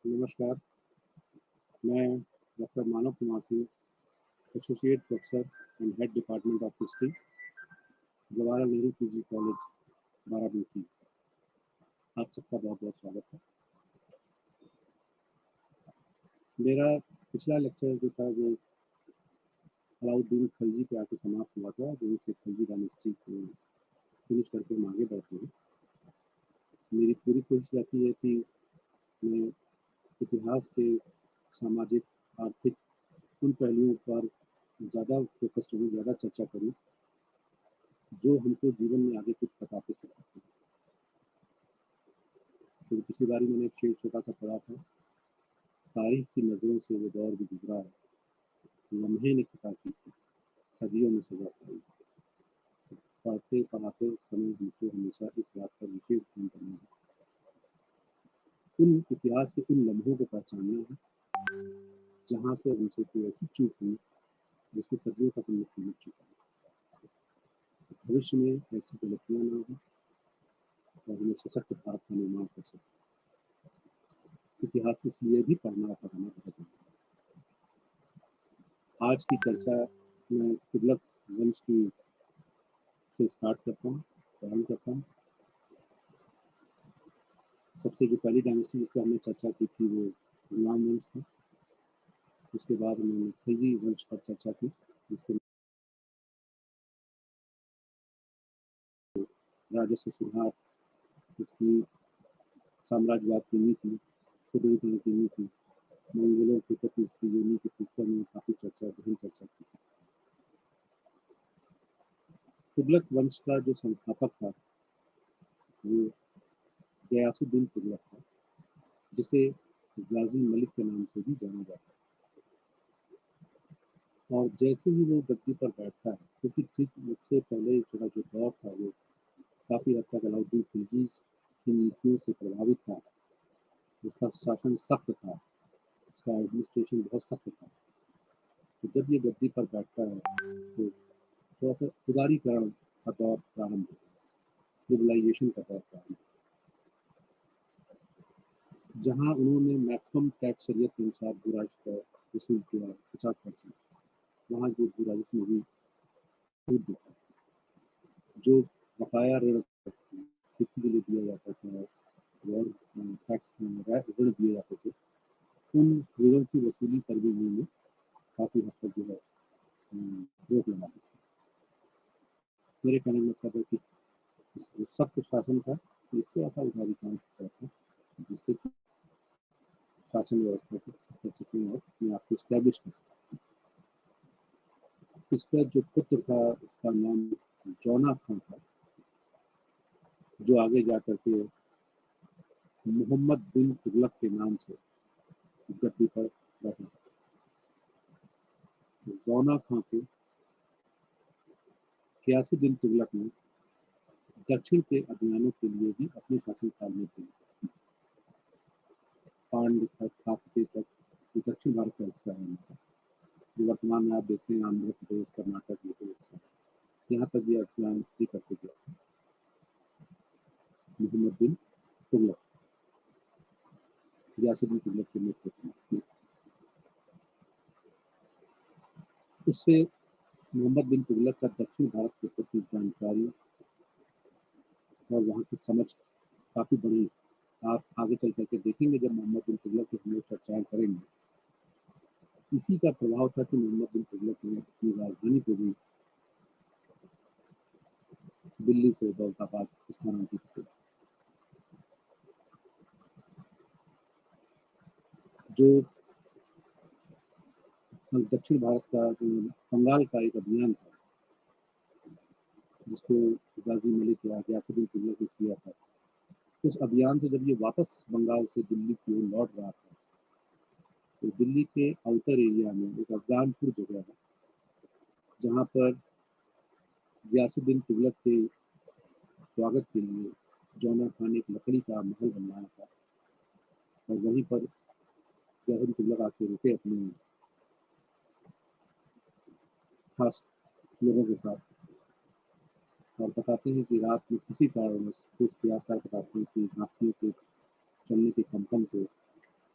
नमस्कार, मैं doctor Manav Kumar Singh, associate professor and head department of history, Jawaharlal Nehru PG college, Barabanki. आप सबका बहुत-बहुत स्वागत है। मेरा पिछला लेक्चर जो था वो अलाउद्दीन खिलजी पे आके समाप्त हुआ था, वहीं से खिलजी डायनेस्टी को फिनिश करके हम आगे बढ़ते हैं। मेरी पूरी कोशिश रहती है कि मैं इतिहास के सामाजिक, आर्थिक उन पहलुओं पर ज़्यादा फ़ोकस रहूँ, ज़्यादा चर्चा करूँ, जो हमको जीवन में आगे कुछ बताते सिखाते हैं। क्योंकि पिछली बारी मैंने एक शेर छोटा-सा पढ़ा था, तारीख की नज़रों से वो दौर भी गुज़रा है, लम्हे ने खता की थी, सदियों में सज़ा पाई। पढ़ाते-पढ़ाते समय हमको हमेशा इस बात पर विशेष ध्यान करना है, उन इतिहास के उन लम्हों को पहचानना है, जहाँ से हमसे कोई ऐसी चूक हुई, जिसमें सदियों का पुण्य मिट चुका है। भविष्य में ऐसी गलतियाँ ना हों और हमें सशक्त भारत का निर्माण कर सकें। इतिहास इसलिए भी पढ़ना और पढ़ाना बहुत ज़रूरी है। आज की चर्चा मैं तुगलक वंश की से स्टार्ट करता हूँ, प्रारंभ करता हूँ। सबसे जो पहली डायनेस्टी जिस पे हमने चर्चा की थी वो गुलाम वंश था। उसके बाद उन्होंने खिलजी वंश पर चर्चा की, जिसके राजस्व सुधार, उसकी साम्राज्यवाद की नीति, खुदरीकरण की नीति, मंगोलों के प्रति उसकी जो नीति थी, उस पर मैंने काफ़ी गहन चर्चा की। तुगलक वंश का जो संस्थापक था, वो गयासुद्दीन तुगलक था, जिसे गाजी मलिक के नाम से भी जाना जाता है। और जैसे ही वो गद्दी पर बैठता है, क्योंकि ठीक उससे पहले थोड़ा जो दौर था वो काफ़ी हद तक अलाउद्दीन खिलजी की नीतियों से प्रभावित था। उसका शासन सख्त था, उसका एडमिनिस्ट्रेशन बहुत सख्त था। तो जब ये गद्दी पर बैठता है तो थोड़ा-सा उदारीकरण का दौर प्रारंभ होता है, लिबरलाइजेशन का दौर प्रारंभ होता है। जहाँ उन्होंने मैक्सिमम टैक्स शरीयत के अनुसार भू राजस्व का वसूल किया 50%, वहाँ जो भू राजस्व में भी छूट देता है। जो बकाया ऋण खेती के लिए दिया जाता था और टैक्स ऋण दिए जाते थे, उन ऋणों की वसूली पर भी उन्होंने काफ़ी हद तक जो है रोक लगा दी। मेरे कहने का मतलब है कि सख्त शासन था, ये थोड़ा-सा उदारीकरण होता था, जिससे कि शासन व्यवस्था को ठीक कर सकें और अपने आप को एस्टैब्लिश कर सकें। इसका जो पुत्र था, उसका नाम जौना खान था, जो आगे जाकर के मोहम्मद बिन तुगलक के नाम से गद्दी पर बैठा। जौना खां को गयासुद्दीन तुगलक ने दक्षिण के अभियानों के लिए भी अपने शासनकाल में दिए। पांड्य तक, काकतीय तक, ये दक्षिण भारत का हिस्सा है हमारा, जो वर्तमान में आप देखते हैं आंध्र प्रदेश, कर्नाटक, ये तो हिस्सा है। यहाँ तक ये अभियान भी करके गया मोहम्मद बिन तुगलक, गयासुद्दीन तुगलक के नेतृत्व में। उससे मोहम्मद बिन तुगलक का दक्षिण भारत के प्रति जानकारी और वहाँ की समझ काफ़ी बढ़ी। आप आगे चल करके देखेंगे जब मोहम्मद बिन तुगलक की हम लोग चर्चाएँ करेंगे। इसी का प्रभाव था कि मोहम्मद बिन तुगलक ने अपनी राजधानी को भी दिल्ली से दौलताबाद स्थानांतरित किया। जो दक्षिण भारत का जो बंगाल का एक अभियान था, जिसको गाजी मलिक या गयासुद्दीन तुगलक ने किया था, उस अभियान से जब ये वापस बंगाल से दिल्ली की ओर लौट रहा था, तो दिल्ली के आउटर एरिया में एक अफगानपुर जगह है, जहाँ पर गयासुद्दीन तुगलक के स्वागत के लिए जौना खान ने एक लकड़ी का महल बनवाया था और वहीं पर गयासुद्दीन तुगलक आके रुके अपने खास लोगों के साथ और बताते हैं कि रात में किसी कारणवश कुछ इतिहासकार बताते हैं कि हाथियों के चलने के कंपन से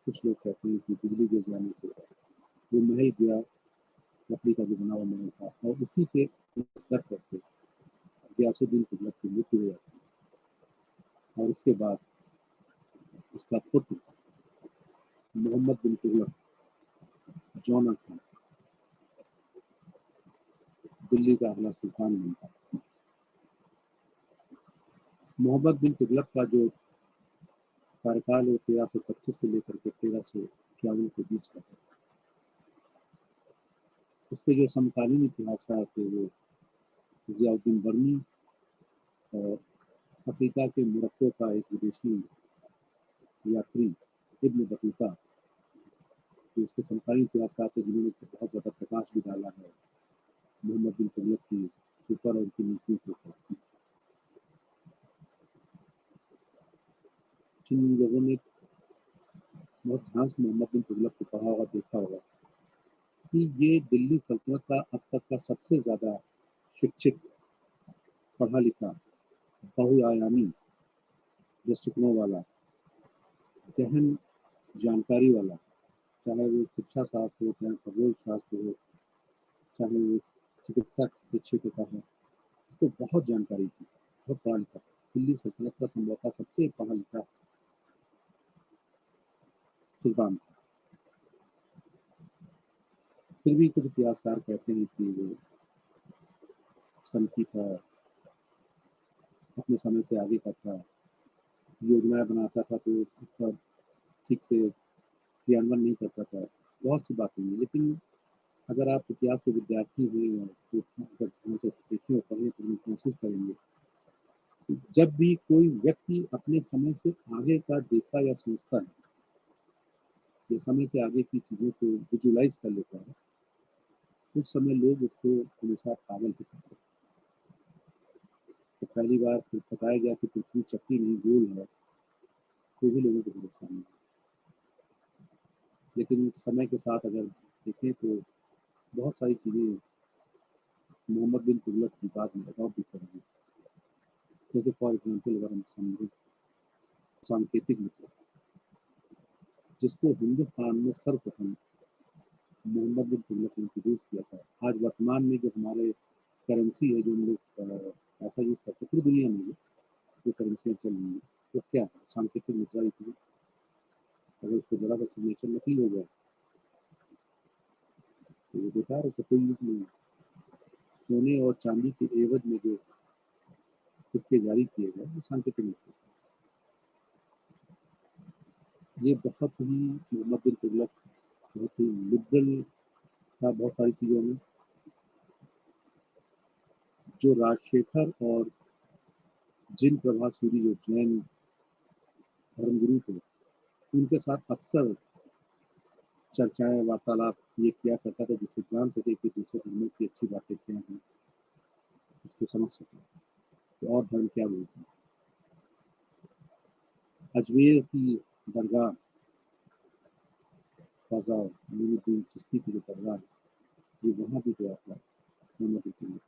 कुछ लोग कहते हैं कि बिजली गिर जाने से वो महल गिरा, लकड़ी का जो बना हुआ महल था, और उसी के तट पर थे गयासुद्दीन तुगलक की मृत्यु हो जाती है। और उसके बाद उसका पुत्र मोहम्मद बिन तुगलक, जौना खान, दिल्ली का अगला सुल्तान बनता है। मोहम्मद बिन तुगलक का जो कार्यकाल है 1325 से लेकर के 1351 के बीच का है। उसके जो समकालीन इतिहासकार थे वो जियाउद्दीन बर्नी और अफ्रीका के मोरक्को का एक विदेशी यात्री इब्न बतूता, जो उसके समकालीन इतिहासकार थे जिन्होंने इस पर बहुत ज़्यादा प्रकाश भी डाला है मोहम्मद बिन तुगलक की ऊपर और उनकी नीतियों के ऊपर। जिन लोगों ने बहुत ध्यान से मोहम्मद बिन तुगलक को पढ़ा होगा, देखा होगा कि ये दिल्ली सल्तनत का अब तक का सबसे ज़्यादा शिक्षित, पढ़ा लिखा, बहुआयामी दृष्टिकोणों वाला, गहन जानकारी वाला, चाहे वो शिक्षा शास्त्र हो, चाहे खगोल शास्त्र हो, चाहे वो चिकित्सा के क्षेत्र का हो, उसको बहुत जानकारी थी, बहुत पढ़ा लिखा। दिल्ली सल्तनत का संभवतः सबसे पढ़ा लिखा सुल्तान था। फिर भी कुछ इतिहासकार कहते हैं कि वो सनकी था, अपने समय से आगे का था, योजनाएं बनाता था तो उसका ठीक से क्रियान्वयन नहीं करता था। बहुत सी बातें हैं, लेकिन अगर आप इतिहास के विद्यार्थी हैं तो अगर ध्यान से देखें और पढ़ें तो महसूस करेंगे, जब भी कोई व्यक्ति अपने समय से आगे का देखता या सोचता है, या समय से आगे की चीज़ों को विजुलाइज कर लेता है, उस समय लोग उसको हमेशा पागल ही कहते हैं। तो पहली बार फिर बताया गया कि पृथ्वी चक्री नहीं गोल है, तो भी लोगों को भरोसा नहीं। लेकिन समय के साथ अगर देखें तो बहुत सारी चीज़ें मोहम्मद बिन तुगलक की बात में अडॉप्ट भी करेंगे। जैसे फॉर एग्जाम्पल अगर हम समझें सांकेतिक मुद्रा, जिसको हिंदुस्तान में सर्वप्रथम मोहम्मद बिन तुगलक ने इंट्रोड्यूस किया था। आज वर्तमान में जो हमारे करेंसी है, जो हम लोग पैसा यूज करते हैं पूरी दुनिया में, जो करेंसियाँ चल रही हैं, वो क्या है? सांकेतिक मुद्रा ही थी। अगर उसको जरा सा सिग्नेचर नकली हो गया तो वो बेकार है, उसका कोई यूज नहीं है। सोने और चांदी के एवज में जो सिक्के जारी किए गए वो सांकेतिक मुद्रा। ये बहुत ही मोहम्मद बिन तुगलक बहुत ही लिबरल था बहुत सारी चीज़ों में। जो राजशेखर और जिन प्रभा सूरी जो जैन धर्मगुरु थे, उनके साथ अक्सर चर्चाएं, वार्तालाप ये किया करता था, जिससे जान सके कि दूसरे धर्मों की अच्छी बातें क्या हैं, उसको समझ सके कि और धर्म क्या बोलते हैं। अजमेर की दरगाह ख्वाजा मोइनुद्दीन चिश्ती की जो दरगाह है, ये वहाँ भी गया था मोहम्मद बिन तुगलक।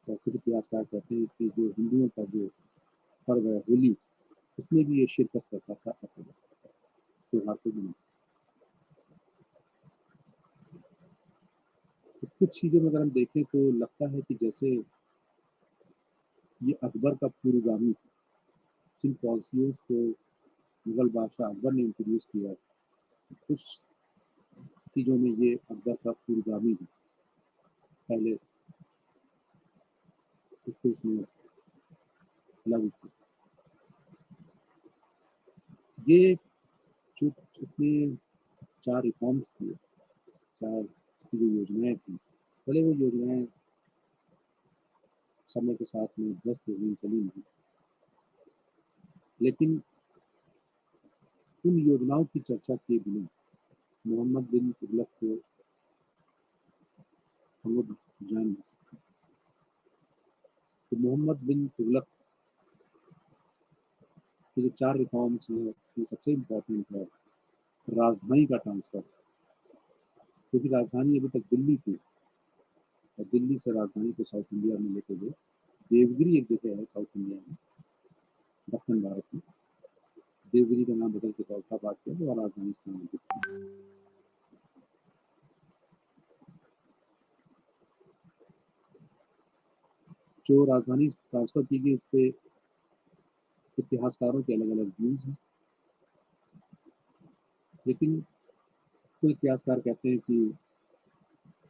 और कुछ इतिहासकार कहते हैं कि जो हिंदुओं का जो पर्व है होली, उसमें भी ये शिरकत करता था अपने त्योहार को मनाता। तो कुछ चीज़ों में अगर हम देखें तो लगता है कि जैसे ये अकबर का पूर्वगामी था। जिन पॉलिसियों को मुगल बादशाह अकबर ने इंट्रोड्यूस किया, कुछ चीज़ों में ये अकबर का पूर्वगामी है। पहले उसको उसने लागू किया। ये जो उसने 4 रिफॉर्म्स किए, 4 उसकी जो योजनाएँ थी, भले वो योजनाएँ समय के साथ में ध्वस्त हो गई, चली नहीं, लेकिन उन योजनाओं की चर्चा किए बिना मोहम्मद बिन तुगलक को हम लोग जान नहीं सकते। तो मोहम्मद बिन तुगलक के जो 4 रिफॉर्म्स हैं, उसमें सबसे इम्पोर्टेंट है राजधानी का ट्रांसफ़र। क्योंकि राजधानी अभी तक दिल्ली थी और दिल्ली से राजधानी को साउथ इंडिया में लेके गए। देवगिरी एक जगह है साउथ इंडिया में, दक्षिण भारत में, देवगिरी का नाम बदल के दौलताबाद किया गया और राजधानी स्थानांतरित की। जो राजधानी ट्रांसफर की गई, इस पे इतिहासकारों के अलग अलग व्यूज हैं, लेकिन कुछ इतिहासकार कहते हैं कि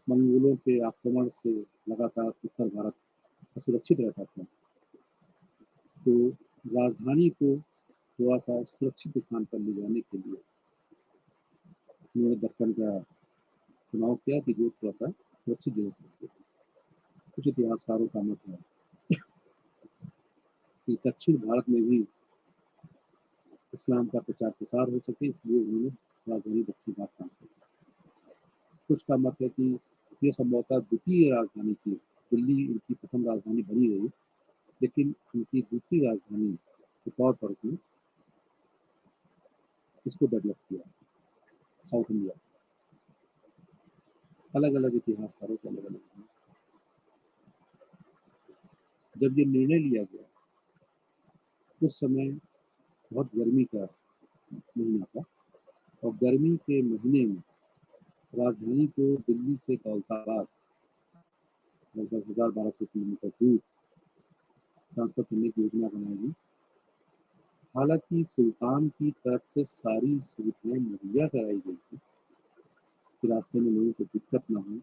मंगोलों के आक्रमण से लगातार उत्तर भारत असुरक्षित रहता था, तो राजधानी को थोड़ा सा सुरक्षित स्थान पर ले जाने के लिए उन्होंने दक्कन का चुनाव किया कि जो थोड़ा सा सुरक्षित जगह पर थे। कुछ इतिहासकारों का मत है कि दक्षिण भारत में भी इस्लाम का प्रचार प्रसार हो सके, इसलिए उन्होंने राजधानी दक्षिण भारत ट्रांसफर की। कुछ का मत है कि ये संभवतः द्वितीय राजधानी थी, दिल्ली उनकी प्रथम राजधानी बनी रही, लेकिन उनकी दूसरी राजधानी के तौर पर उसने इसको डेवलप किया, साउथ इंडिया। अलग अलग इतिहासकारों के अलग अलग। जब ये निर्णय लिया गया उस समय बहुत गर्मी का महीना था, और गर्मी के महीने में राजधानी को दिल्ली से दौलताबाद लगभग 1200 किलोमीटर दूर ट्रांसफर करने की योजना बनाई गई। हालांकि सुल्तान की तरफ से सारी सुविधाएं मुहैया कराई गई थी कि रास्ते में लोगों को दिक्कत ना हो,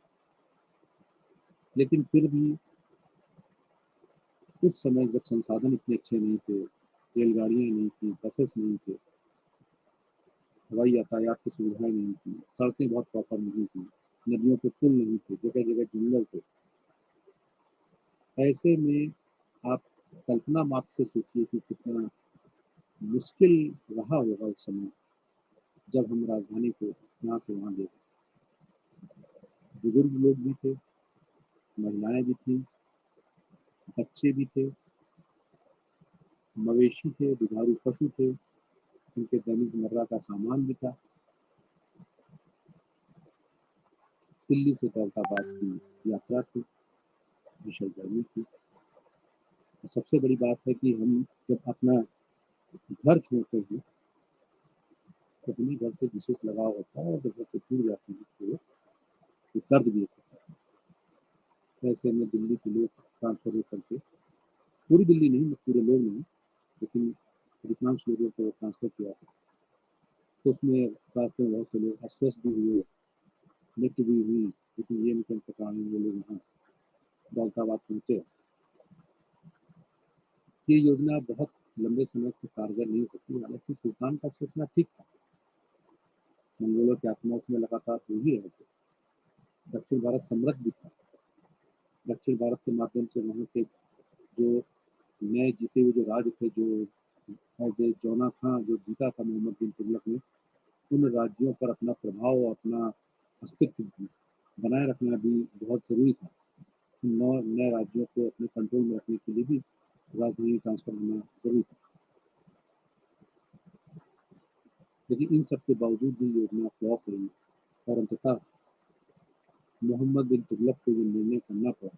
लेकिन फिर भी उस समय जब संसाधन इतने अच्छे नहीं थे, रेलगाड़ियां नहीं थी, बसेस नहीं थे, हवाई यातायात की सुविधाएं नहीं थी, सड़कें बहुत प्रॉपर नहीं थी, नदियों के पुल नहीं थे, जगह जगह जंगल थे। ऐसे में आप कल्पना मात्र से सोचिए कि कितना मुश्किल रहा होगा उस समय जब हम राजधानी को यहाँ से वहाँ ले गए। बुजुर्ग लोग भी थे, महिलाएं भी थी, बच्चे भी थे, मवेशी थे, दुधारू पशु थे, उनके दैनिक मर्रा का सामान भी था। दिल्ली से दौलताबाद की यात्रा थी, भीषण गर्मी थी, और सबसे बड़ी बात है कि हम जब अपना घर छोड़ते हैं तो हमें घर से विशेष लगाव होता है, और जब घर से दूर जाते हैं तो दर्द भी होता है। ऐसे में दिल्ली के लोग ट्रांसफर होकर के, पूरी दिल्ली नहीं, पूरे लोग नहीं, लेकिन अधिकांश लोगों को ट्रांसफर किया, तो उसमें रास्ते में बहुत से लोग अस्वस्थ भी हुए, मृत्यु भी हुई, लेकिन ये निकल के कारण वो लोग वहाँ दौलताबाद पहुंचे। ये योजना बहुत लंबे समय तक कारगर नहीं होती, हालांकि सुल्तान का सोचना ठीक था। मंगोलों के आक्रमण में लगातार हो ही रहे थे, दक्षिण भारत समृद्ध भी था, दक्षिण भारत के माध्यम से वहाँ के जो नए जीते हुए जो राज्य थे, जो एज ए जौना था, जो जीता था मोहम्मद बिन तुगलक ने, उन राज्यों पर अपना प्रभाव और अपना अस्तित्व बनाए रखना भी बहुत जरूरी था। नौ नए राज्यों को अपने कंट्रोल में रखने के लिए भी राजधानी ट्रांसफर होना जरूरी था। लेकिन इन सब के बावजूद भी योजना फ्लॉप रही, और अंततः मोहम्मद बिन तुगलक को ये निर्णय करना पड़ा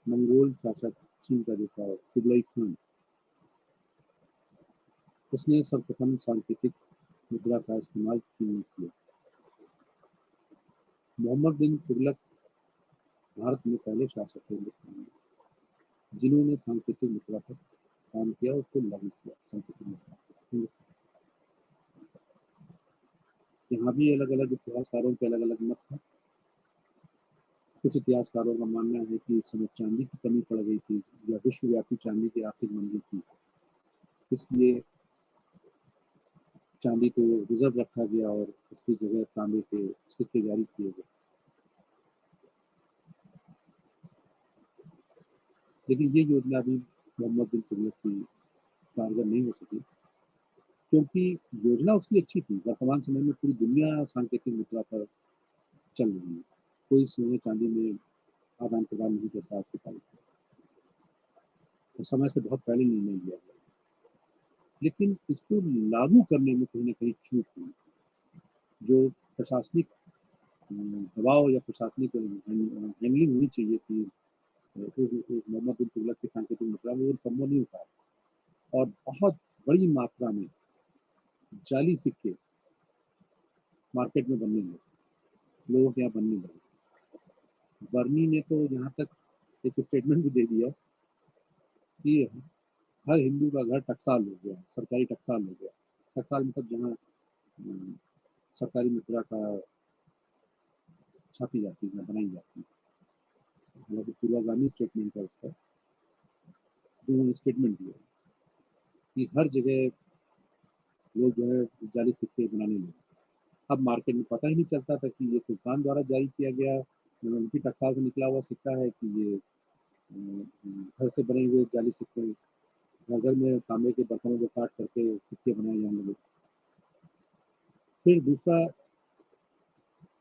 मंगोल शासक चीन का जो था कुबलाई खान, उसने सर्वप्रथम सांकेतिक मुद्रा का इस्तेमाल चीन में किया। मोहम्मद बिन तुगलक भारत में पहले शासक थे हिंदुस्तान में, जिन्होंने सांकेतिक मुद्रा पर काम किया, उसको लागू किया सांकेतिक मुद्रा हिंदुस्तान। यहाँ भी अलग अलग इतिहासकारों के अलग अलग मत हैं। कुछ इतिहासकारों का मानना है कि इस समय चांदी की कमी पड़ गई थी, या विश्वव्यापी चांदी की आर्थिक मंदी थी, इसलिए चांदी को रिजर्व रखा गया और उसकी जगह तांबे के सिक्के जारी किए गए। लेकिन ये योजना भी मोहम्मद बिन तुगलक की कारगर नहीं हो सकी, क्योंकि योजना उसकी अच्छी थी। वर्तमान समय में पूरी दुनिया सांकेतिक मुद्रा पर चल रही है। कोई सोने-चांदी में आदान-प्रदान नहीं करता आज के टाइम पे। तो समय से बहुत पहले निर्णय लिया गया। लेकिन इसको लागू करने में कहीं न कहीं चूक हुई। जो प्रशासनिक दबाव या प्रशासनिक हैंडलिंग होनी चाहिए थी मोहम्मद बिन तुगलक के सांकेतिक मुद्रा में, वो संभव नहीं हो पाया। और बहुत बड़ी मात्रा में जाली सिक्के मार्केट में बनने लगे, लोगों के यहाँ बनने लगे। बर्नी ने तो यहाँ तक एक स्टेटमेंट भी दे दिया कि हर हिंदू का घर टकसाल हो गया, सरकारी टकसाल हो गया। टकसाल मतलब जहाँ सरकारी मुद्रा का छापी जाती है, बनाई जाती है। हालांकि पूर्वगामी स्टेटमेंट है उसका, उन्होंने स्टेटमेंट दिया कि हर जगह लोग जो है जाली सिक्के बनाने लगे। अब मार्केट में पता ही नहीं चलता था कि ये सुल्तान द्वारा जारी किया गया उनकी टकसाल से निकला हुआ सिक्का है कि ये घर से बने हुए जाली सिक्के, घर घर में तांबे के बर्तनों को काट करके सिक्के बनाए जाने लगे। फिर दूसरा,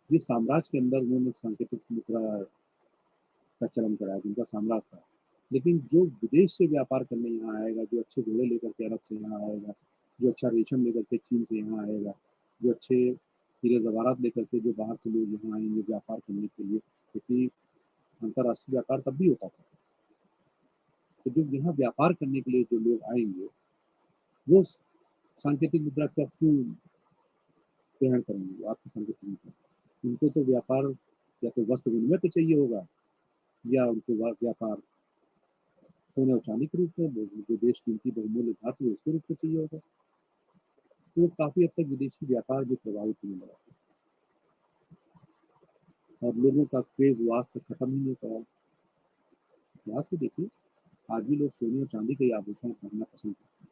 जिस साम्राज्य के अंदर उन्होंने सांकेतिक मुद्रा का चलन कराया, जिनका साम्राज्य था, लेकिन जो विदेश से व्यापार करने यहाँ आएगा, जो अच्छे घोड़े लेकर के अरब से यहाँ आएगा, जो अच्छा रेशम लेकर के चीन से यहाँ आएगा, जो अच्छे हीरे जवाहरात लेकर के जो बाहर से लोग यहाँ आएंगे व्यापार करने के लिए, क्योंकि अंतर्राष्ट्रीय व्यापार तब भी होता था। तो जो यहाँ व्यापार करने के लिए जो लोग आएंगे, वो सांकेतिक मुद्रा का क्यों ग्रहण करेंगे? वो आपकी सांकेतिक मुद्रा, उनको तो व्यापार या तो वस्त्र विनिमय पे चाहिए होगा, या उनको व्यापार सोने और चांदी के रूप में, जो देश कीमती बहुमूल्य धातु है उसके रूप में चाहिए होगा। तो काफी हद तक विदेशी व्यापार भी प्रभावित होने लगा, और लोगों का क्रेज वो आज तक खत्म ही नहीं पड़ा। यहाँ से देखिए, आज भी लोग सोने और चांदी के आभूषण पहनना पसंद करते हैं,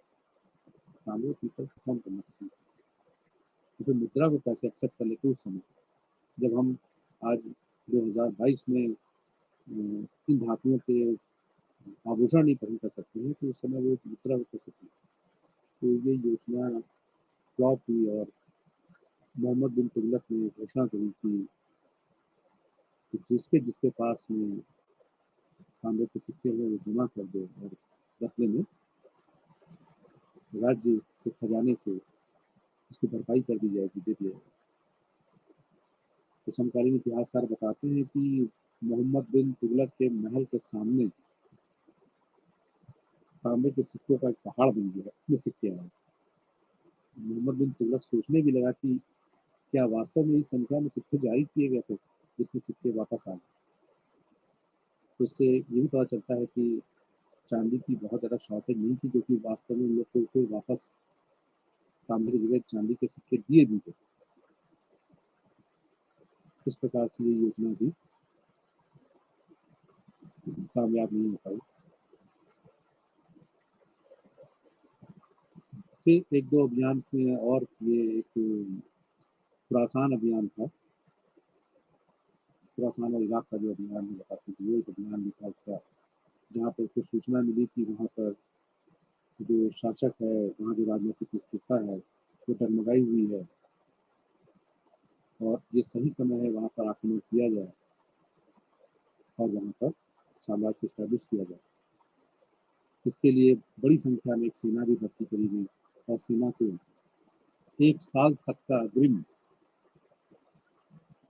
तांबे और पीतल को कम करना पसंद करते हैं। तो मुद्रा को कैसे एक्सेप्ट कर लेते उस समय, जब हम आज 2022 में इन धातुओं के आभूषण नहीं पहन कर सकते हैं, तो उस समय वो मुद्रा को कैसे थी। तो ये योजना फ्लॉप हुई, और मोहम्मद बिन तुगलक ने घोषणा करी कि जिसके जिसके पास में तांबे के सिक्के हैं वो जमा कर दे, और बदले में राज्य के खजाने से उसकी भरपाई कर दी जाएगी, दे दिया जाएगा। तो समकालीन इतिहासकार बताते हैं कि मोहम्मद बिन तुगलक के महल के सामने तांबे के सिक्कों का एक पहाड़ बन गया, इतने सिक्के आए। मोहम्मद बिन तुगलक सोचने भी लगा कि क्या वास्तव में इस संख्या में सिक्के जारी किए गए थे जितने सिक्के वापस आए। तो इससे ये भी पता चलता है कि चांदी की बहुत ज़्यादा शॉर्टेज नहीं थी, क्योंकि वास्तव में लोग को फिर वापस तांबे की जगह चांदी के सिक्के दिए भी थे। इस प्रकार से ये योजना भी कामयाब नहीं हो पाई। फिर एक दो अभियान थे, और ये एक खुरासान अभियान था। खुरासान और इराक का जो अभियान है बताते थे, वो एक अभियान भी था उसका, जहाँ पर कुछ सूचना मिली कि वहाँ पर जो शासक है, वहाँ जो राजनीतिक स्थिरता है वो डगमगाई हुई है, और ये सही समय है वहाँ पर आक्रमण किया जाए और वहाँ पर साम्राज्य को स्टैब्लिश किया जाए। इसके लिए बड़ी संख्या में एक सेना भी भर्ती करी गई, और सेना को 1 साल तक का अग्रिम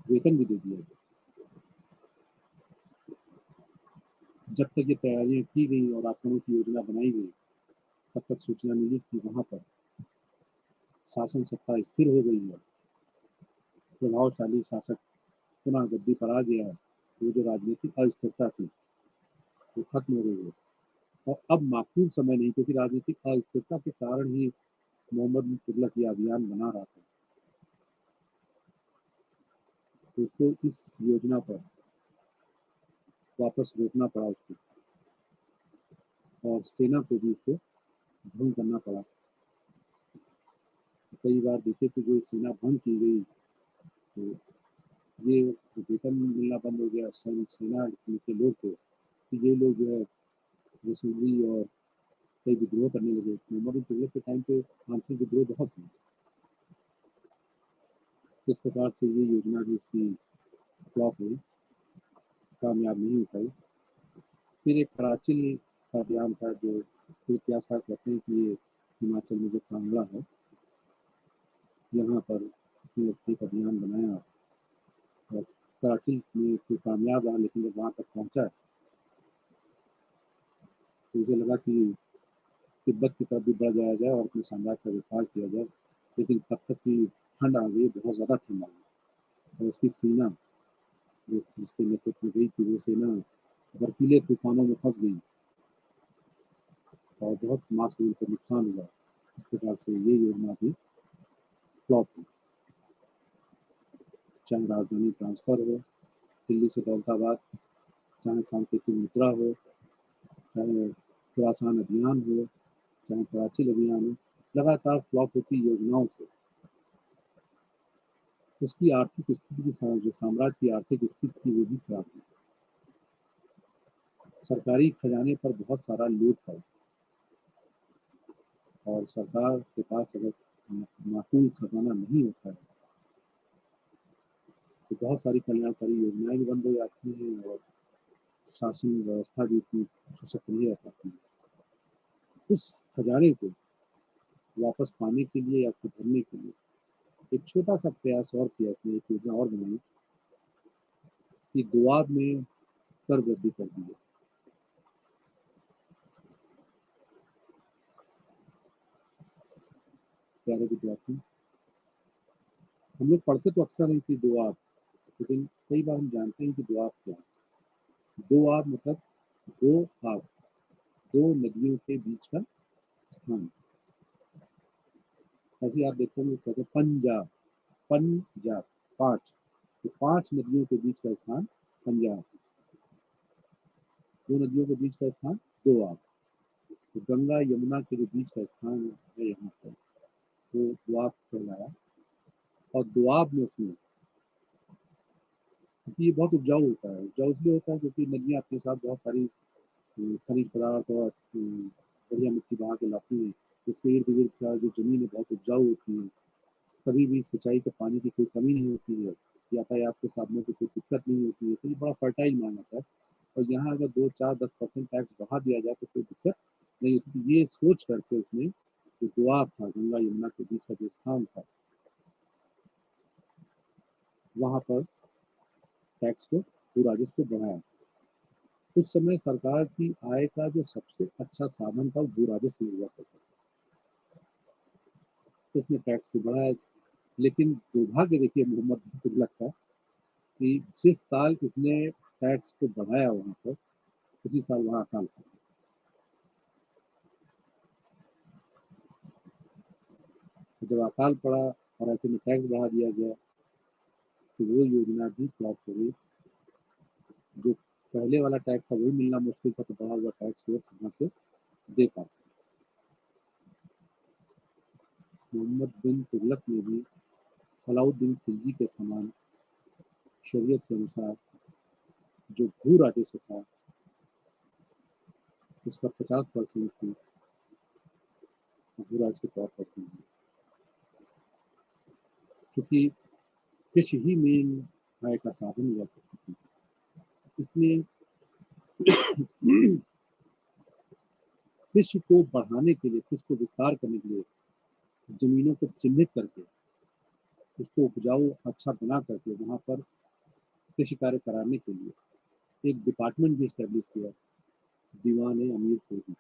वेतन भी दे दिया गया। जब तक ये तैयारियां की गई और आक्रमण की योजना बनाई गई, तब तक सूचना मिली कि वहाँ पर शासन सत्ता स्थिर हो गई है, प्रभावशाली शासक पुनः गद्दी पर आ गया है। वो जो राजनीतिक अस्थिरता थी वो खत्म हो गई है, और अब माकूल समय नहीं, क्योंकि राजनीतिक अस्थिरता के कारण ही मोहम्मद बिन तुगलक ये अभियान बना रहा था। तो उसको इस योजना पर वापस रोकना पड़ा उसको, और सेना को भी उसको भंग करना पड़ा। कई बार देखे तो जो सेना भंग की गई, तो ये वेतन मिलना बंद हो गया। सेना के लोग थे, तो ये लोग जो है वसूली और कई विद्रोह करने लगे। मोहम्मद बिन तुगलक के टाइम पे आंतरिक विद्रोह बहुत हुए। किस प्रकार से ये योजना भी इसकी फ्लॉप हुई, कामयाब नहीं हो पाई। फिर एक कराची का अभियान था, जो इतिहासकार कहते हैं कि ये हिमाचल में जो कांगड़ा है, यहाँ पर उसने एक अभियान बनाया और कराची में तो कामयाब रहा, लेकिन जब वहाँ तक पहुँचा तो मुझे लगा कि तिब्बत की तरफ भी बढ़ जाया जाए और अपने साम्राज्य का विस्तार किया जाए। लेकिन तब तक की ठंड आ गई, बहुत ज़्यादा ठंड आ गई, और उसकी सेना जो जिसके नेतृत्व में गई थी, वो सेना बर्फीले तूफानों में फंस गई और बहुत मास को नुकसान हुआ। इस प्रकार से ये योजना भी फ्लॉप हुई। चाहे राजधानी ट्रांसफर हो दिल्ली से दौलताबाद, चाहे सांकेतिक मुद्रा हो, चाहे खुरासान अभियान हो, चाहे कराची अभियान हो, लगातार फ्लॉप होती योजनाओं से उसकी आर्थिक स्थिति की जो साम्राज्य की आर्थिक स्थिति थी वो भी खराब हुई। सरकारी खजाने पर बहुत सारा लूट पड़ा और सरकार के पास अगर माकूल खजाना नहीं होता है तो बहुत सारी कल्याणकारी योजनाएं भी बंद हो जाती हैं और शासन व्यवस्था भी इतनी सशक्त नहीं रह पाती है। उस खजाने को वापस पाने के लिए या फिर भरने के लिए एक छोटा सा प्रयास और किया, इसने एक योजना और बनाई कि दुआब में कर वृद्धि कर दी है। प्यारे विद्यार्थी, हम लोग पढ़ते तो अक्सर हैं कि दुआब, लेकिन कई बार हम जानते हैं कि दुआब क्या है। दुआब मतलब दो आब, दो नदियों के बीच का स्थान। ऐसे आप देखते होंगे कहते हैं पंजाब, पंजाब पांच, तो पांच नदियों के बीच का स्थान पंजाब, दो नदियों के बीच का स्थान दोआब। तो गंगा यमुना के जो बीच का स्थान है यहाँ पर, वो दुआब कहलाया। और दुआब में उसमें, क्योंकि ये बहुत उपजाऊ होता है, उपजाऊ इसलिए होता है क्योंकि नदियाँ अपने साथ बहुत सारी खनिज पदार्थ और बढ़िया मिट्टी बहा के लाती हैं। इसके इर्द गिर्द का जो जमीन है बहुत उपजाऊ होती है, कभी भी सिंचाई के पानी की कोई कमी नहीं होती है, यातायात के साधनों की कोई दिक्कत नहीं होती है, तो ये बड़ा फर्टाइल माना जाता है। और यहाँ अगर 2, 4, 10% टैक्स बढ़ा दिया जाए तो कोई दिक्कत नहीं होती। तो ये सोच करके उसने जो दुआब था, गंगा यमुना के बीच का जो स्थान था, वहाँ पर टैक्स को, भू राजस्व को बढ़ाया। उस समय सरकार की आय का जो सबसे अच्छा साधन था वो भू राजस्व हुआ करता था, तो उसने टैक्स को बढ़ाया। लेकिन दुर्भाग्य देखिए मोहम्मद बिन तुगलक का कि जिस साल इसने टैक्स को बढ़ाया वहाँ पर, उसी साल वहाँ अकाल पड़ा। तो जब अकाल पड़ा और ऐसे में टैक्स बढ़ा दिया गया तो वो योजना भी फ्लॉप हो गई। जो पहले वाला टैक्स था वही मिलना मुश्किल था, तो बढ़ा हुआ टैक्स वो कहाँ से दे पाते। मोहम्मद बिन तुगलक ने भी अलाउद्दीन खिलजी के समान शरीयत के अनुसार जो भू राजस्व था उसका 50% ही भू राजस्व के तौर पर दिया, क्योंकि कृषि ही मेन आय का साधन हुआ करती थी। इसलिए कृषि को बढ़ाने के लिए, कृषि को विस्तार करने के लिए जमीनों को चिन्हित करके उसको उपजाऊ अच्छा बना करके वहाँ पर कृषि कार्य कराने के लिए एक डिपार्टमेंट भी स्टैब्लिश किया, दीवान अमीर को ही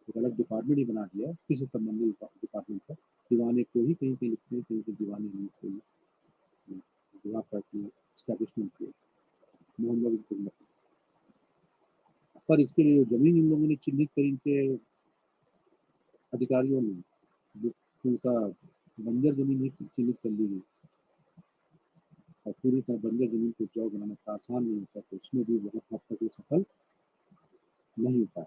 एक अलग डिपार्टमेंट ही बना दिया कृषि संबंधी डिपार्टमेंट का। दीवाने को ही कहीं कहीं लिखते हैं, कहीं कहीं दीवाने अमीर को ही वहाँ पर स्टैब्लिशमेंट किया मोहम्मद बिन तुगलक। पर इसके लिए जमीन इन लोगों ने चिन्हित करी, इनके अधिकारियों ने, जो उनका बंजर जमीन ही चिन्हित कर ली गई। और पूरी तरह बंजर जमीन को उपजाऊ बनाना इतना आसान नहीं होता, तो उसमें भी बहुत हद तक वो सफल नहीं हो पाया।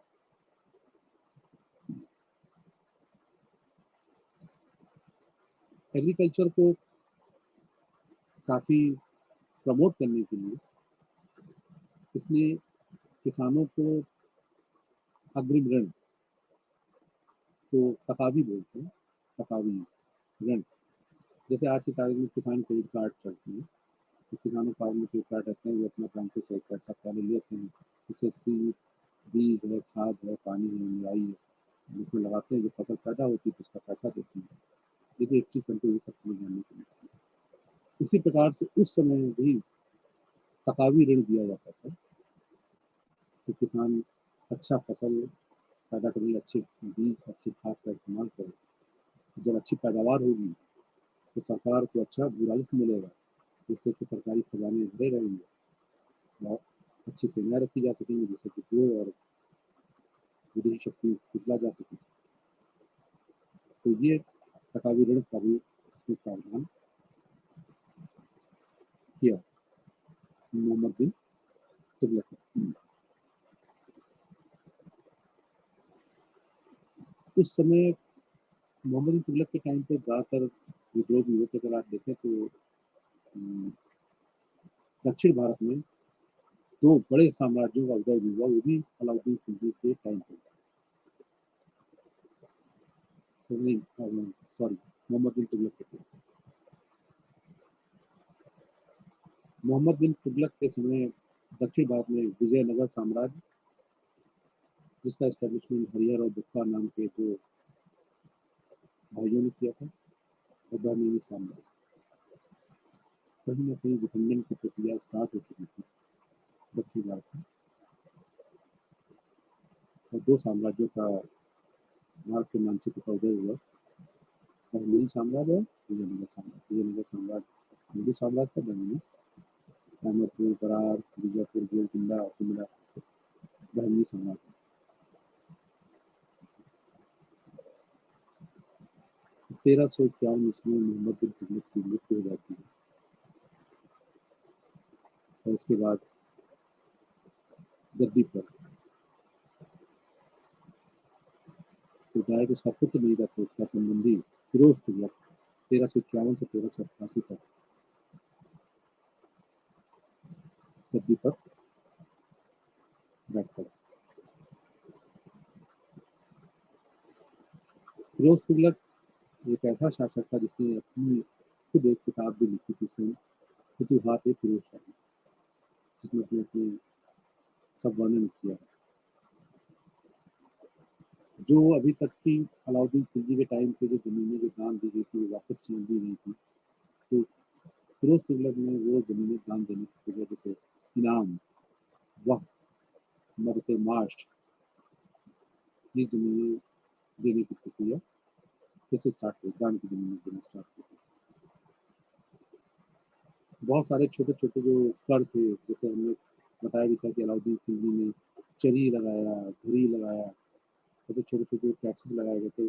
एग्रीकल्चर को काफी प्रमोट करने के लिए इसने किसानों को अग्रिम ऋण को तकावी बोलते हैं, तकावी ऋण। जैसे आज की तारीख में किसान क्रेडिट कार्ड चलती है, तो किसानों के पास में क्रेडिट कार्ड रहते हैं, वो अपना बैंक से पैसा पहले लेते हैं, उससे सीड, बीज है, खाद है, पानी है, निराई है, उसमें लगाते हैं, जो फसल पैदा होती है तो उसका पैसा देते हैं। देखिए इस चीज़ हमको ये सब चीज़ें जानने को मिलती है। इसी प्रकार से उस समय भी तकावी ऋण दिया जाता था कि किसान अच्छा फसल पैदा करने, अच्छे बीज, अच्छी खाद का इस्तेमाल करे। जब अच्छी पैदावार होगी तो सरकार को अच्छा राजस्व मिलेगा, जिससे कि सरकारी खजाने भरे रहेंगे और अच्छी सेवाएं रखी जा सकेंगी, जिससे कि जो और विदेशी शक्ति कुचला जा सके। तो ये तकावी ऋण का भी इसमें प्रावधान किया मोहम्मद बिन तुगलक ने। उस समय मोहम्मद बिन तुगलक के टाइम पे ज़्यादातर विद्रोह भी हुए थे। अगर आप देखें तो दक्षिण भारत में दो बड़े साम्राज्यों का उदय हुआ, वो भी अलाउद्दीन खिलजी के टाइम पे। तो नहीं, सॉरी, मोहम्मद बिन तुगलक के टाइम। मोहम्मद बिन तुगलक के समय दक्षिण भारत में विजयनगर साम्राज्य, जिसका एस्टेब्लिशमेंट हरिहर और बुक्का नाम के दो भाइयों ने किया था, और बहमीनी साम्राज्य कहीं न कहीं विखंडन की प्रक्रिया स्टार्ट हो चुकी थी दक्षिण भारत में, और दो साम्राज्यों का भारत के मानचित्र पर उदय हुआ, बहमीनी साम्राज्य और विजयनगर साम्राज्य। विजयनगर साम्राज्य हिंदू साम्राज्य का, बहमीनी अहमदपुर, बरार, बीजापुर, गोलकुंडा, कुंडा, बहमीनी साम्राज्य। 1351 ईस्वी में मोहम्मद बिन तुगलक की मृत्यु हो जाती है, और उसके बाद गद्दी पर तो डायरेक्ट उसका पुत्र नहीं था, तो उसका संबंधी फिरोज तुगलक 1351 से 1388 तक गद्दी पर बैठा। फिरोज तुगलक एक ऐसा शासक था जिसने अपनी खुद एक किताब भी लिखी थी, उसमें फतूहात ए फिरोज शाही, जिसमें उसने अपने सब वर्णन किया है। जो अभी तक की अलाउद्दीन खिलजी के टाइम पे जो जमीनें जो दान दी गई थी, वो वापस छीन दी गई थी, तो फिरोज तुगलक ने वो जमीनें दान देने की वजह से इनाम, वह मदद माश, ये जमीनें देने की प्रक्रिया फिर से स्टार्ट हुई, दान की जमीनें देना स्टार्ट हुई। बहुत सारे छोटे छोटे जो कर थे, जैसे हमने बताया भी था कि अलाउद्दीन खिलजी ने चरी लगाया, घड़ी लगाया, ऐसे छोटे छोटे टैक्सेस लगाए गए थे।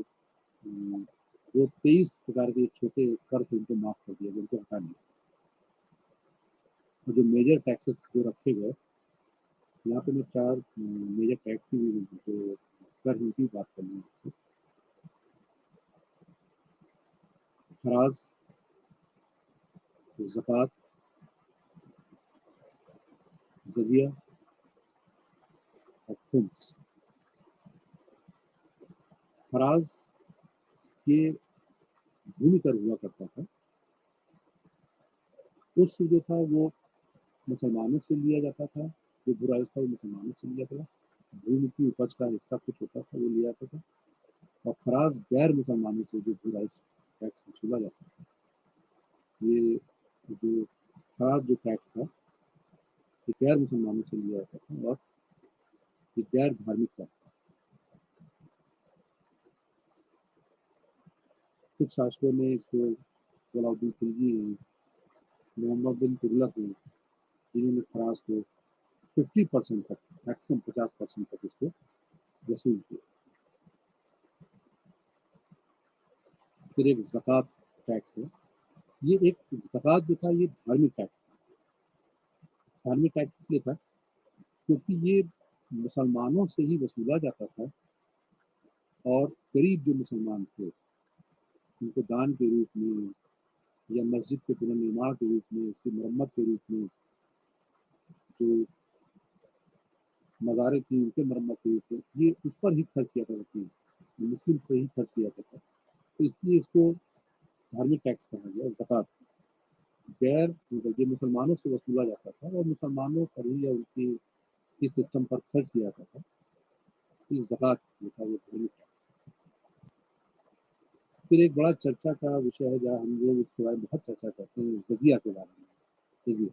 वो 23 प्रकार के छोटे कर थे, उनको माफ कर दिया गया, उनको हटा दिया। और जो मेजर टैक्सेस जो रखे गए, यहाँ पे मैं चार मेजर टैक्स की जो कर है उनकी बात कर लूँगा। खराज, ज़कात, जजिया और खुम्स। खराज ये भूमि कर हुआ करता था, उस जो था वो मुसलमानों से लिया जाता था, जो बुराइश था वो मुसलमानों से लिया था। भूमि की उपज का हिस्सा कुछ होता था, वो लिया जाता था। और खराज गैर मुसलमानों से जो बुराइश टैक्स वसूला जाता था, ये जो खराज जो टैक्स था, ये गैर मुसलमानों से लिया जाता था, और ये गैर धार्मिक था। कुछ शासकों ने इसको, अलाउद्दीन खिलजी हैं, मोहम्मद बिन तुगलक हैं, जिन्होंने खराज को 50% तक, मैक्सिमम 50% तक इसको वसूल किया। फिर एक ज़कात टैक्स है। ये एक ज़कात जो था, ये धार्मिक टैक्स था। धार्मिक टैक्स इसलिए था क्योंकि ये मुसलमानों से ही वसूला जाता था, और गरीब जो मुसलमान थे उनको दान के रूप में, या मस्जिद के पुनर्निर्माण के रूप में, उसकी मरम्मत के रूप में जो मज़ारे थी, उनके मरम्मत हुई थी, ये उस पर ही खर्च किया जाता था, मुस्लिम पे ही खर्च किया जाता था। तो इसलिए इसको धार्मिक टैक्स कहा गया, ज़कात। गैर मतलब ये मुसलमानों से वसूला जाता था और मुसलमानों पर ही या उनकी इस सिस्टम पर खर्च किया जाता था। तो ज़कात जो था वो धार्मिक टैक्स। फिर एक बड़ा चर्चा का विषय है, जहाँ हम लोग इसके बारे में बहुत चर्चा करते हैं, जजिया के बारे में। जजिया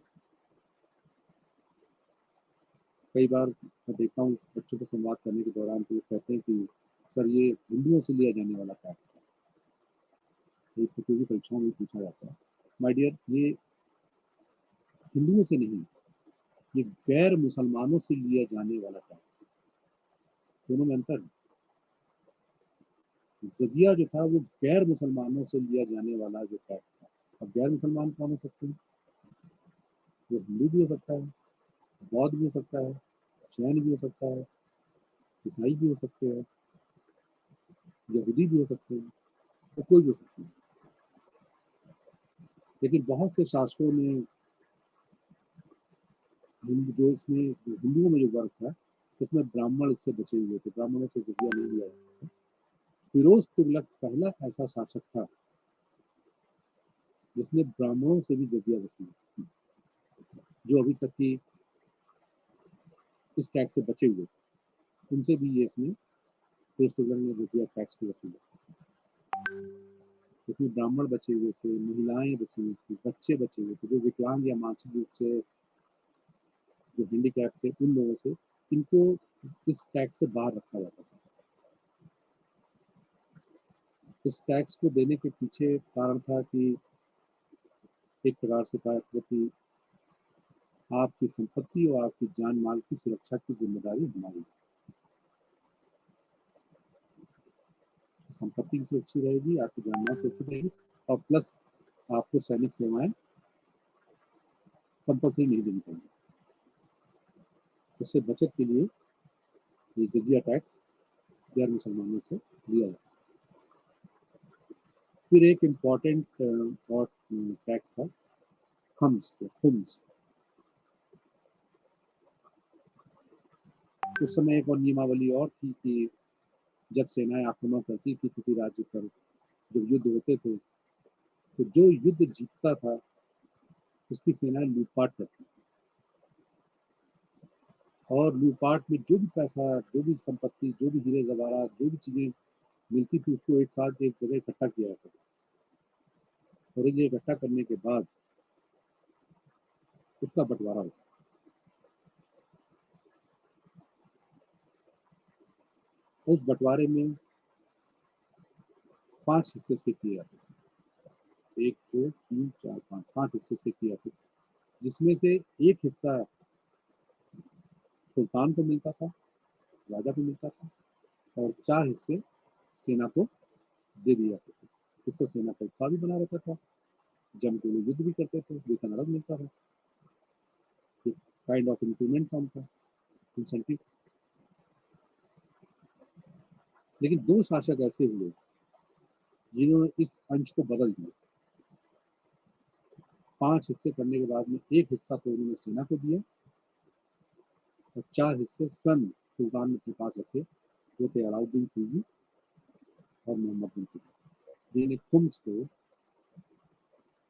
कई बार मैं देखता हूँ बच्चों से संवाद करने के दौरान, तो वो कहते हैं कि सर ये हिंदुओं से लिया जाने वाला टैक्स है, ये प्रतियोगी परीक्षाओं में पूछा जाता है। माय डियर, ये हिंदुओं से नहीं, ये गैर मुसलमानों से लिया जाने वाला टैक्स है। दोनों में अंतर है। जजिया जो था वो गैर मुसलमानों से लिया जाने वाला जो टैक्स था। अब गैर मुसलमान कौन हो सकते हैं? वो हिंदू भी हो सकता है, बौद्ध भी हो सकता है, जैन भी हो सकता है, ईसाई भी हो सकते हैं, यहूदी भी हो सकते हैं, तो कोई भी हो सकता है। लेकिन बहुत से शासकों ने जो इसमें हिंदुओं में जो वर्ग था, उसमें ब्राह्मण इससे बचे हुए थे, ब्राह्मणों से जजिया नहीं लिया जाता था। फिरोज तुगलक पहला ऐसा शासक था जिसने ब्राह्मणों से भी जजिया वसूला, जो अभी तक की इस टैक्स से बचे हुए थे, उनसे भी ये इसमें फिरोज तुगलक ने जजिया टैक्स को वसूला। इसमें ब्राह्मण बचे हुए थे, महिलाएं बची हुई थी, बच्चे बचे हुए थे, जो विकलांग या मानसिक रूप से जो हैंडीकैप थे, उन लोगों से, इनको इस टैक्स से बाहर रखा जाता था। इस टैक्स को देने के पीछे कारण था कि एक प्रकार से कहा था कि आपकी संपत्ति और आपकी जान माल की सुरक्षा की जिम्मेदारी हमारी है। संपत्ति भी सुरक्षित रहेगी, आपकी जान माल सुरक्षित रहेगी, और प्लस आपको सैनिक सेवाएं कंपल्सरी नहीं देनी पड़ेगी। उससे बचत के लिए ये जजिया टैक्स गैर मुसलमानों से लिया जाता है। फिर एक इम्पॉर्टेंट और टैक्स था खम्स या खुम्स। उस समय एक और नियमावली और थी कि जब सेनाएं आक्रमण करती थी किसी राज्य पर, जब युद्ध होते थे, तो जो युद्ध जीतता था उसकी सेनाएं लूटपाट करती, और लूटपाट में जो भी पैसा, जो भी संपत्ति, जो भी हीरे जवाहरात, जो भी चीजें मिलती थी, उसको एक साथ एक जगह इकट्ठा किया जाता था। और ये इकट्ठा करने के बाद उसका बंटवारा होता। उस बंटवारे में 5 हिस्से इसके किए जाते थे। 1 2 3 4 5, 5 हिस्से इसके किए जाते थे, जिसमें से एक हिस्सा सुल्तान को मिलता था, राजा को मिलता था, और 4 हिस्से सेना को दे दिए जाते थे। इससे सेना का उत्साह भी बना रहता था, जंग के लिए युद्ध भी करते थे, वेतन अलग मिलता था, काइंड ऑफ इंक्रीमेंट था उनका, इंसेंटिव। लेकिन 2 शासक ऐसे हुए जिन्होंने इस अंश को बदल दिया। 5 हिस्से करने के बाद में एक हिस्सा तो उन्होंने सेना को दिया, और 4 हिस्से स्वयं सुल्तान ने अपने पास रखे। वो थे अलाउद्दीन खिलजी और मोहम्मद बिन तुगलक, जिन्होंने खुम्स को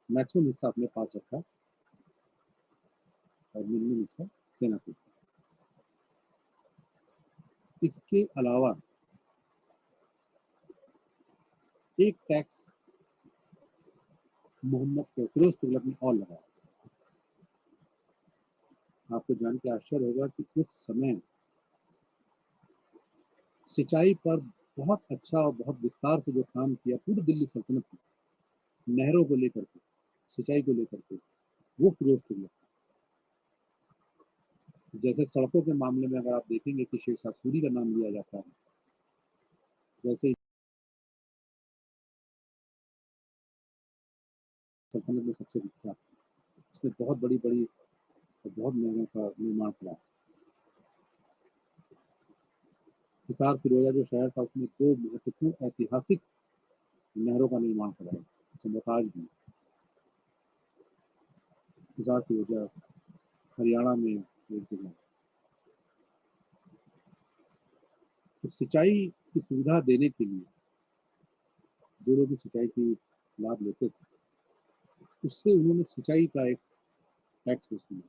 मैक्सिमम हिस्सा अपने पास रखा और मिनिमम हिस्सा सेना को दिया। इसके अलावा एक टैक्स मोहम्मद फिरोज तुगलक ने और लगाया। आपको जान के आश्चर्य होगा कि उस समय सिंचाई पर बहुत अच्छा और बहुत विस्तार से जो काम किया पूरी दिल्ली सल्तनत में, नहरों को लेकर के, सिंचाई को लेकर के, वो फिरोज तुगलक। जैसे सड़कों के मामले में अगर आप देखेंगे कि शेर शाह सूरी का नाम लिया जाता है, वैसे ही सल्तनत में सबसे विख्यात, उसने बहुत बड़ी बड़ी और बहुत नहरों का निर्माण करा। हिसार फिरोजा जो शहर था, उसमें 2 महत्वपूर्ण ऐतिहासिक नहरों का निर्माण कराया, जैसे मोहताज भी। हिसार फिरोजा हरियाणा में एक जगह, सिंचाई की सुविधा देने के लिए जो लोग इस सिंचाई की लाभ लेते थे, उससे उन्होंने सिंचाई का एक टैक्स वसूला,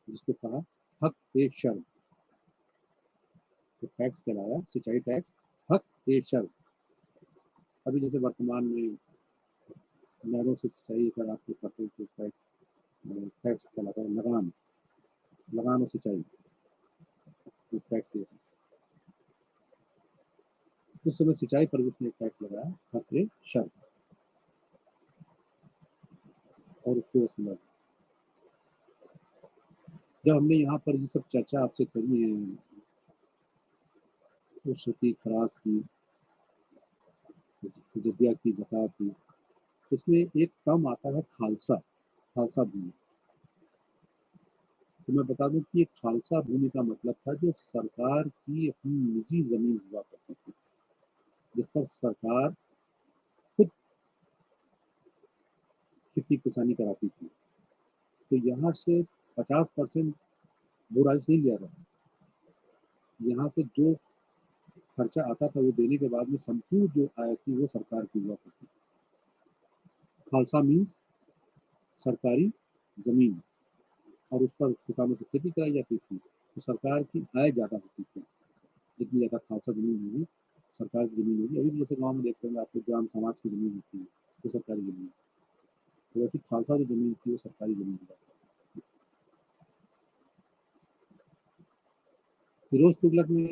जिसको कहा हक ए शर्म। तो टैक्स कहलाया सिंचाई टैक्स, हक ए शर्म। अभी जैसे वर्तमान में नहरों से सिंचाई अगर आप करते हैं तो उसका एक टैक्स कहलाता है लगान, लगान और सिंचाई टैक्स देता है। उस समय सिंचाई पर उसने एक टैक्स लगाया, हक ए शर्म, और उसको वसूला। जब हमने यहाँ पर ये सब चर्चा आपसे करी है, उस की, खराज की, जजिया की, ज़कात की, उसमें एक टर्म आता है खालसा, खालसा भूमि। तो मैं बता दूं कि ये खालसा भूमि का मतलब था जो सरकार की अपनी निजी जमीन हुआ करती थी, जिस पर सरकार खुद खेती किसानी कराती थी। तो यहाँ से 50% वो राइस नहीं लिया था। यहाँ से जो खर्चा आता था वो देने के बाद में संपूर्ण जो आय थी वो सरकार की हुआ करती थी। खालसा मीन्स सरकारी जमीन, और उस पर किसानों को खेती कराई जाती थी, तो सरकार की आय ज़्यादा होती थी। जितनी ज़्यादा खालसा ज़मीन होगी, सरकार की ज़मीन होगी। अभी भी जैसे गाँव में देखते होंगे आपको, ग्राम समाज की ज़मीन होती है, वो सरकारी ज़मीन। तो वैसे खालसा जो ज़मीन थी वो सरकारी ज़मीन हुआ। फिरोज तुगलक ने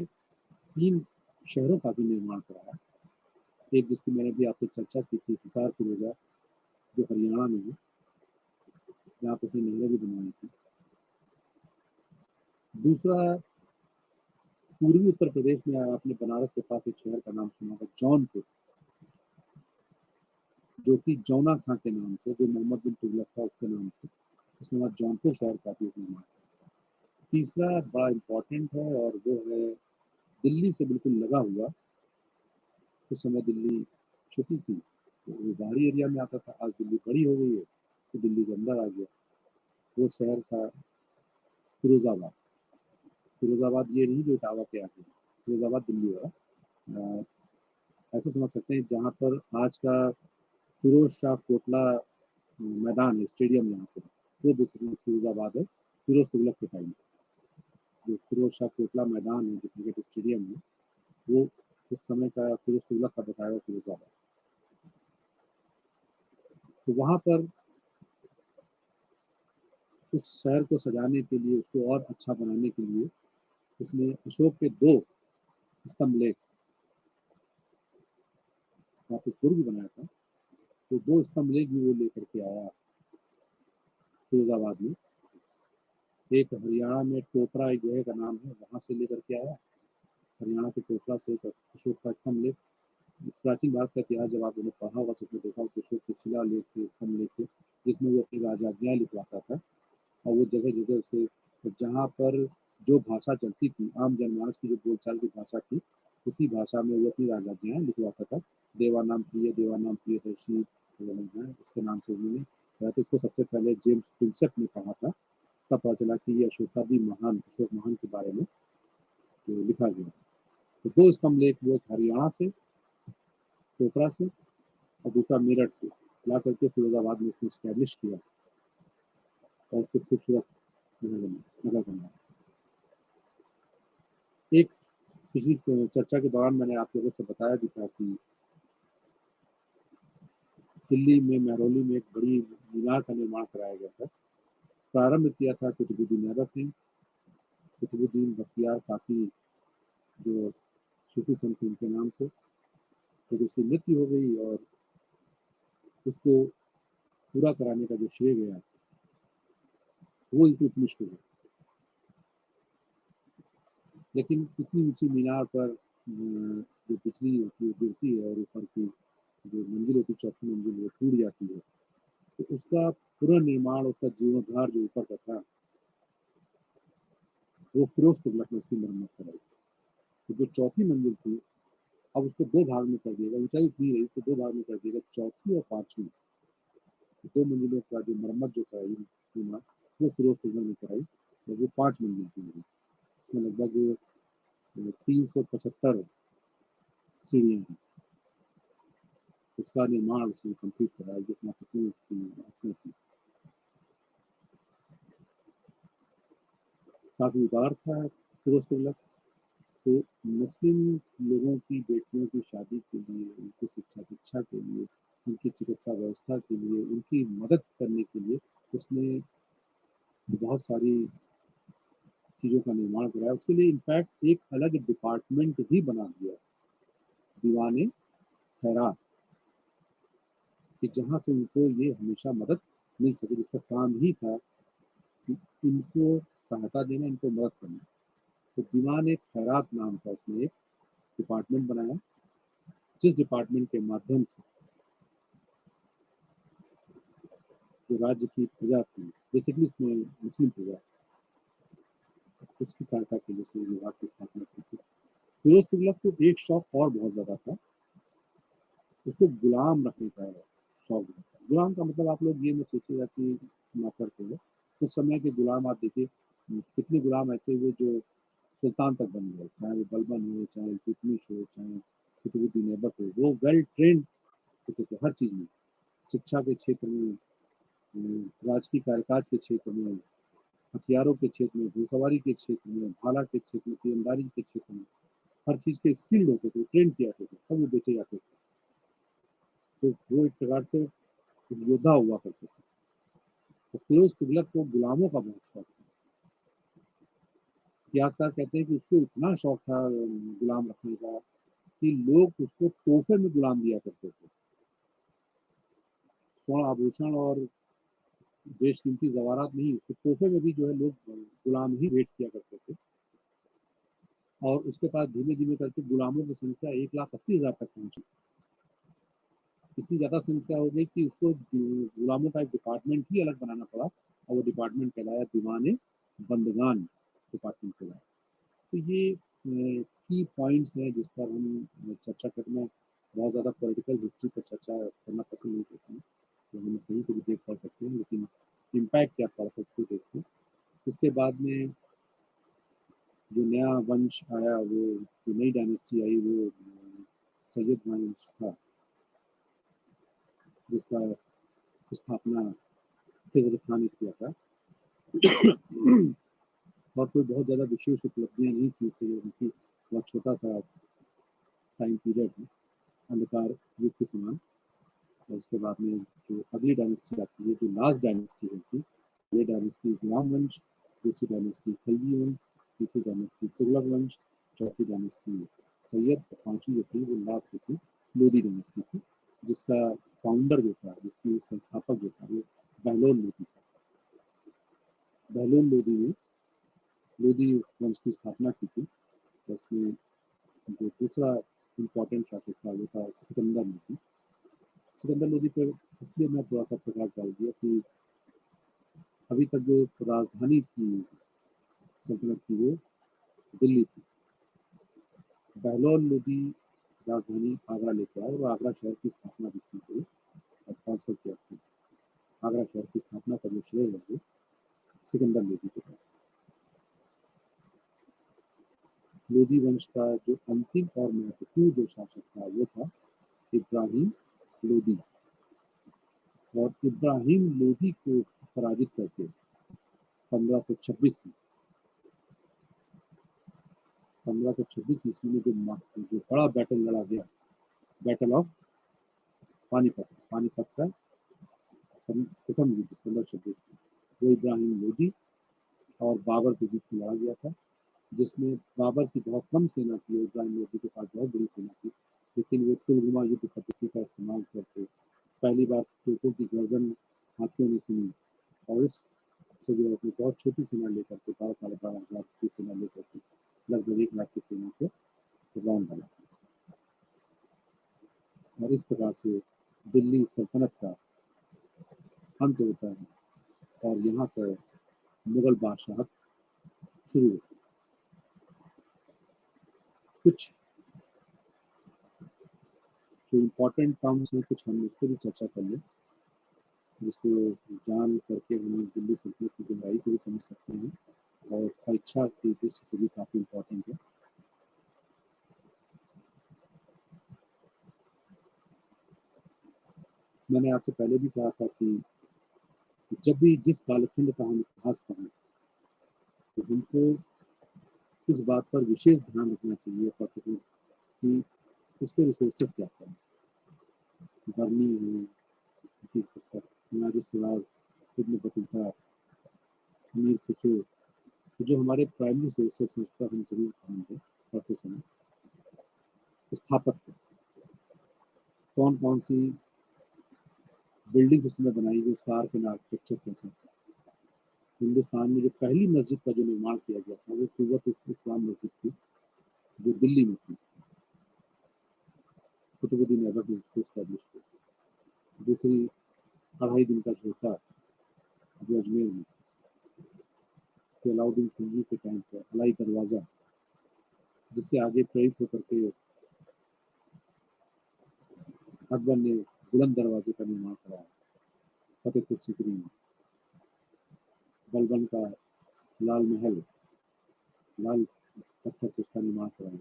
3 शहरों का भी निर्माण कराया। एक जिसकी मैंने भी आपसे चर्चा की थी, हिसार फिरोजा, जो हरियाणा में है, जहाँ पर उसने नहरें भी बनवाई थी। दूसरा, पूर्वी उत्तर प्रदेश में आपने बनारस के पास एक शहर का नाम सुना होगा, जौनपुर, जो कि जौना खां के नाम से, जो मोहम्मद बिन तुगलक था उसके नाम से, उसने वहाँ जौनपुर शहर का भी निर्माण किया। तीसरा बड़ा इम्पोर्टेंट है, और वो है दिल्ली से बिल्कुल लगा हुआ। उस समय दिल्ली छोटी थी, तो वो बाहरी एरिया में आता था। आज दिल्ली बड़ी हो गई है, तो दिल्ली के अंदर आ गया। वो शहर था फिरोजाबाद। फिरोजाबाद ये नहीं जो इटावा के आगे, फिरोजाबाद दिल्ली वाला। ऐसे समझ सकते हैं जहाँ पर आज का फिरोज शाह कोटला मैदान है, स्टेडियम यहाँ पे, वो बेसिकली फिरोजाबाद है फिरोज तुगलक के टाइम। जो फिरोज शाह कोटला मैदान है, जो क्रिकेट स्टेडियम है, वो उस समय का फिरोज तुगलक का बताया हुआ फिरोजाबाद। तो वहाँ पर उस शहर को सजाने के लिए, उसको और अच्छा बनाने के लिए, उसने अशोक के 2 स्तंभ लेख, वहाँ पे दुर्ग बनाया था, तो 2 स्तंभ लेख भी वो लेकर के आया फिरोजाबाद में। एक हरियाणा में टोपरा एक जगह का नाम है, वहाँ से लेकर के आया। हरियाणा के टोपरा से एक अशोक का स्तंभ लेख। प्राचीन भारत का इतिहास जब आपने पढ़ा होगा तो उसमें देखा होगा कि अशोक के शिलालेख थे, स्तंभ लेख थे, जिसमें वो अपनी राजाज्ञाएं लिखवाता था। और वो जगह जगह उसके, जहाँ पर जो भाषा चलती थी, आम जनमानस की जो बोलचाल की भाषा थी, उसी भाषा में वो अपनी राजाज्ञाएं लिखवाता था। देवानाम प्रिय, देवानाम प्रियदर्शी है, उसके नाम से उन्होंने, वैसे इसको सबसे पहले जेम्स प्रिंसेप ने पढ़ा था, तब पता चला कि ये अशोकादि महान, अशोक महान के बारे में ये लिखा गया। तो 2 स्तंभ लेख, वो एक हरियाणा से, चोपड़ा से, और दूसरा मेरठ से ला करके फिरोजाबाद में उसने स्टैब्लिश किया, और उसको खूबसूरत नगर बनाया। एक पिछली चर्चा के दौरान मैंने आप लोगों से बताया भी था कि दिल्ली में, महरौली में एक बड़ी मीनार का निर्माण कराया गया था। प्रारंभ किया था कुतुबुद्दीन ऐबक ने। कुतुबुद्दीन बख्तियार काफी, जो सूफी संत थे, उनके नाम से। तो उसकी मृत्यु हो गई, और उसको पूरा कराने का जो श्रेय गया वो इल्तुतमिश को गया। लेकिन इतनी ऊंची मीनार पर जो बिजली होती है गिरती है, और ऊपर की जो मंजिल होती है, चौथी मंजिल, वो टूट जाती है। तो उसका पुनर्निर्माण, उसका जीर्णोद्धार जो ऊपर का था, वो फिरोज तुगलक ने उसकी मरम्मत कराई। तो जो चौथी मंजिल थी, अब उसको 2 भाग में कर दिया गया। ऊंचाई उतनी रही, उसको 2 भाग में कर दिया गया, चौथी और पांचवी। 2 मंजिलों का जो मरम्मत जो कराई मीनार, वो फिरोज तुगलक ने कराई, और वो 5 मंजिल की बनी। उसमें लगभग 375 सीढ़ियाँ हैं, उसका निर्माण उसने कंप्लीट कराया, जो महत्वपूर्ण उसकी आत्मा थी। काफ़ी उदार था फिरोज़ तुगलक। तो मुस्लिम लोगों की बेटियों की शादी के लिए, उनकी शिक्षा-दीक्षा के लिए, उनकी चिकित्सा व्यवस्था के लिए, उनकी मदद करने के लिए उसने बहुत सारी चीज़ों का निर्माण कराया। उसके लिए इनफैक्ट एक अलग डिपार्टमेंट ही बना दिया, दीवान-ए-खैरात, कि जहाँ से उनको ये हमेशा मदद मिल सके, जिसका काम ही था कि इनको सहायता देना, इनको मदद करना। तो दीवान-ए-खैरात नाम का उसने एक डिपार्टमेंट बनाया, जिस डिपार्टमेंट के माध्यम से जो राज्य की प्रजा थी, बेसिकली उसमें मुस्लिम प्रजा, उसकी सहायता के लिए उसने विभाग की स्थापना की थी। फिरोज तुगलक को एक शौक और बहुत ज़्यादा था, उसको गुलाम रखने का शौक था। गुलाम का मतलब आप लोग ये मत सोचिएगा कि नौकर थे वो। उस समय के गुलाम आप देखिए, कितने गुलाम ऐसे हुए जो सुल्तान तक बन गए, चाहे वो बलबन हो, चाहे इल्तुतमिश हो, चाहे कुतुबुद्दीन ऐबक हो। वो वेल ट्रेन्ड होते थे हर चीज़ में, शिक्षा के क्षेत्र में, राजकीय कामकाज के क्षेत्र में, हथियारों के क्षेत्र में, घुड़सवारी के क्षेत्र में, भाला के क्षेत्र में, तीरंदाजी के क्षेत्र में, हर चीज़ के स्किल्ड होते थे, ट्रेन किए जाते थे, तब वो बेचे जाते थे। तो वो एक प्रकार से योद्धा हुआ करते थे। तो फिरोज तुगलक को गुलामों का बहुत शौक था। इतिहासकार कहते हैं कि उसको इतना शौक था गुलाम रखने का कि लोग उसको तोहफे में गुलाम दिया करते थे। स्वर्ण आभूषण और बेशकीमती ज़ेवरात नहीं, उसको तोहफे में भी जो है लोग गुलाम ही भेंट किया करते थे। और उसके पास धीमे-धीमे करके गुलामों की संख्या 1,80,000 तक पहुँची। इतनी ज़्यादा संख्या हो गई कि उसको गुलामों का एक डिपार्टमेंट ही अलग बनाना पड़ा, और वो डिपार्टमेंट कहलाया दीवान-ए-बंदगान डिपार्टमेंट कहलाया। तो ये की पॉइंट्स हैं जिस पर हम चर्चा करना, बहुत ज़्यादा पॉलिटिकल हिस्ट्री पर चर्चा करना पसंद नहीं करते हैं। तो हम कहीं से भी देख पा सकते हैं, लेकिन इम्पैक्ट क्या पड़ा था उसको देखते हैं। इसके बाद में जो नया वंश आया, वो जो नई डायनेस्टी आई, वो सैयद वंश था, जिसका स्थापना खिज़र खान ने किया था। और कोई बहुत ज़्यादा विशेष उपलब्धियाँ नहीं थी उससे, उनकी बहुत छोटा-सा टाइम पीरियड है, अंधकार युग के समान। और उसके बाद में जो अगली डायनेस्टी आती है, जो लास्ट डायनेस्टी होती है, ये डायनेस्टी गुलाम वंश, दूसरी डायनेस्टी खिलजी वंश, तीसरी डायनेस्टी तुगलक वंश, चौथी डायनेस्टी सैयद, और पाँचवीं जो थी वो लास्ट जो थी लोदी डायनेस्टी थी, जिसका फाउंडर जो था, जिसकी संस्थापक जो था, वो बहलोल लोदी था। बहलोल लोदी ने लोदी वंश की स्थापना की थी। तो उसमें जो दूसरा इम्पोर्टेंट शासक था वो था सिकंदर लोदी। सिकंदर लोदी पर इसलिए मैं थोड़ा सा प्रकाश डाल दिया कि अभी तक जो राजधानी थी सल्तनत की, वो दिल्ली थी। बहलोल लोदी राजधानी आगरा लेके आए और आगरा शहर की स्थापना जिसने की और ट्रांसफर किया था। आगरा शहर की स्थापना का जो श्रेय है वो सिकंदर लोदी को था। लोदी वंश का जो अंतिम और महत्वपूर्ण जो शासक था वो था इब्राहिम लोदी। और इब्राहिम लोदी को पराजित करके 1526 में 1526 ईस्वी में जो बड़ा बैटल लड़ा गया, बैटल ऑफ पानीपत, पानीपत का प्रथम युद्ध 1526 में, वो इब्राहिम लोदी और बाबर के बीच में लड़ा गया था, जिसमें बाबर की बहुत कम सेना थी, इब्राहिम लोदी के पास बहुत बड़ी सेना थी, लेकिन वो तुलगुमा युद्ध पद्धति का इस्तेमाल करके पहली बार तोपों की गर्दन हाथियों ने सुनी, और उस से जो अपनी बहुत छोटी सेना लेकर के 12,500 की सेना लेकर के लगभग 1 लाख की सेना को रौंद डाला। और इस प्रकार से दिल्ली सल्तनत का अंत होता है, और यहाँ से मुगल बादशाहत शुरू होती है। कुछ जो इम्पोर्टेंट टर्म्स हैं, कुछ हम उस पर भी चर्चा कर लें, जिसको जान करके हम दिल्ली सल्तनत की गहराई को भी समझ सकते हैं, और परीक्षा की दृष्टि से भी काफ़ी इम्पोर्टेंट है। मैंने आपसे पहले भी कहा था कि जब भी जिस कालखंड का हम इतिहास पढ़ें तो हमको इस बात पर विशेष ध्यान रखना चाहिए पर्टिकुलर कि उसके रिसोर्सेज क्या क्या हैं। बर्नी है की पुस्तक, हमारे सिराज, इब्न बतूता, अमीर खुसरो, तो जो हमारे प्राइमरी सोर्सेस हैं उस पर हम जरूर ध्यान दें पढ़ते समय। स्थापत्य, कौन कौन सी बिल्डिंग उसमें बनाई गई, उसका आर्क एंड आर्किटेक्चर कैसा था। हिंदुस्तान में जो पहली मस्जिद का जो निर्माण किया गया था वो कुव्वत इस्लाम मस्जिद थी, जो दिल्ली में थी। कुतुबुद्दीन ऐबक ने उसको स्टैब्लिश किया। दूसरी, 2.5 दिन का झोटा, जो अजमेर में था। फिर अलाउद्दीन खिलजी के टाइम पर अलाई दरवाजा, जिससे आगे प्रेरित होकर के अकबर ने बुलंद दरवाजे का निर्माण कराया फतेहपुर सीकरी में। बलबन का लाल महल, लाल पत्थर से उसका निर्माण कराया।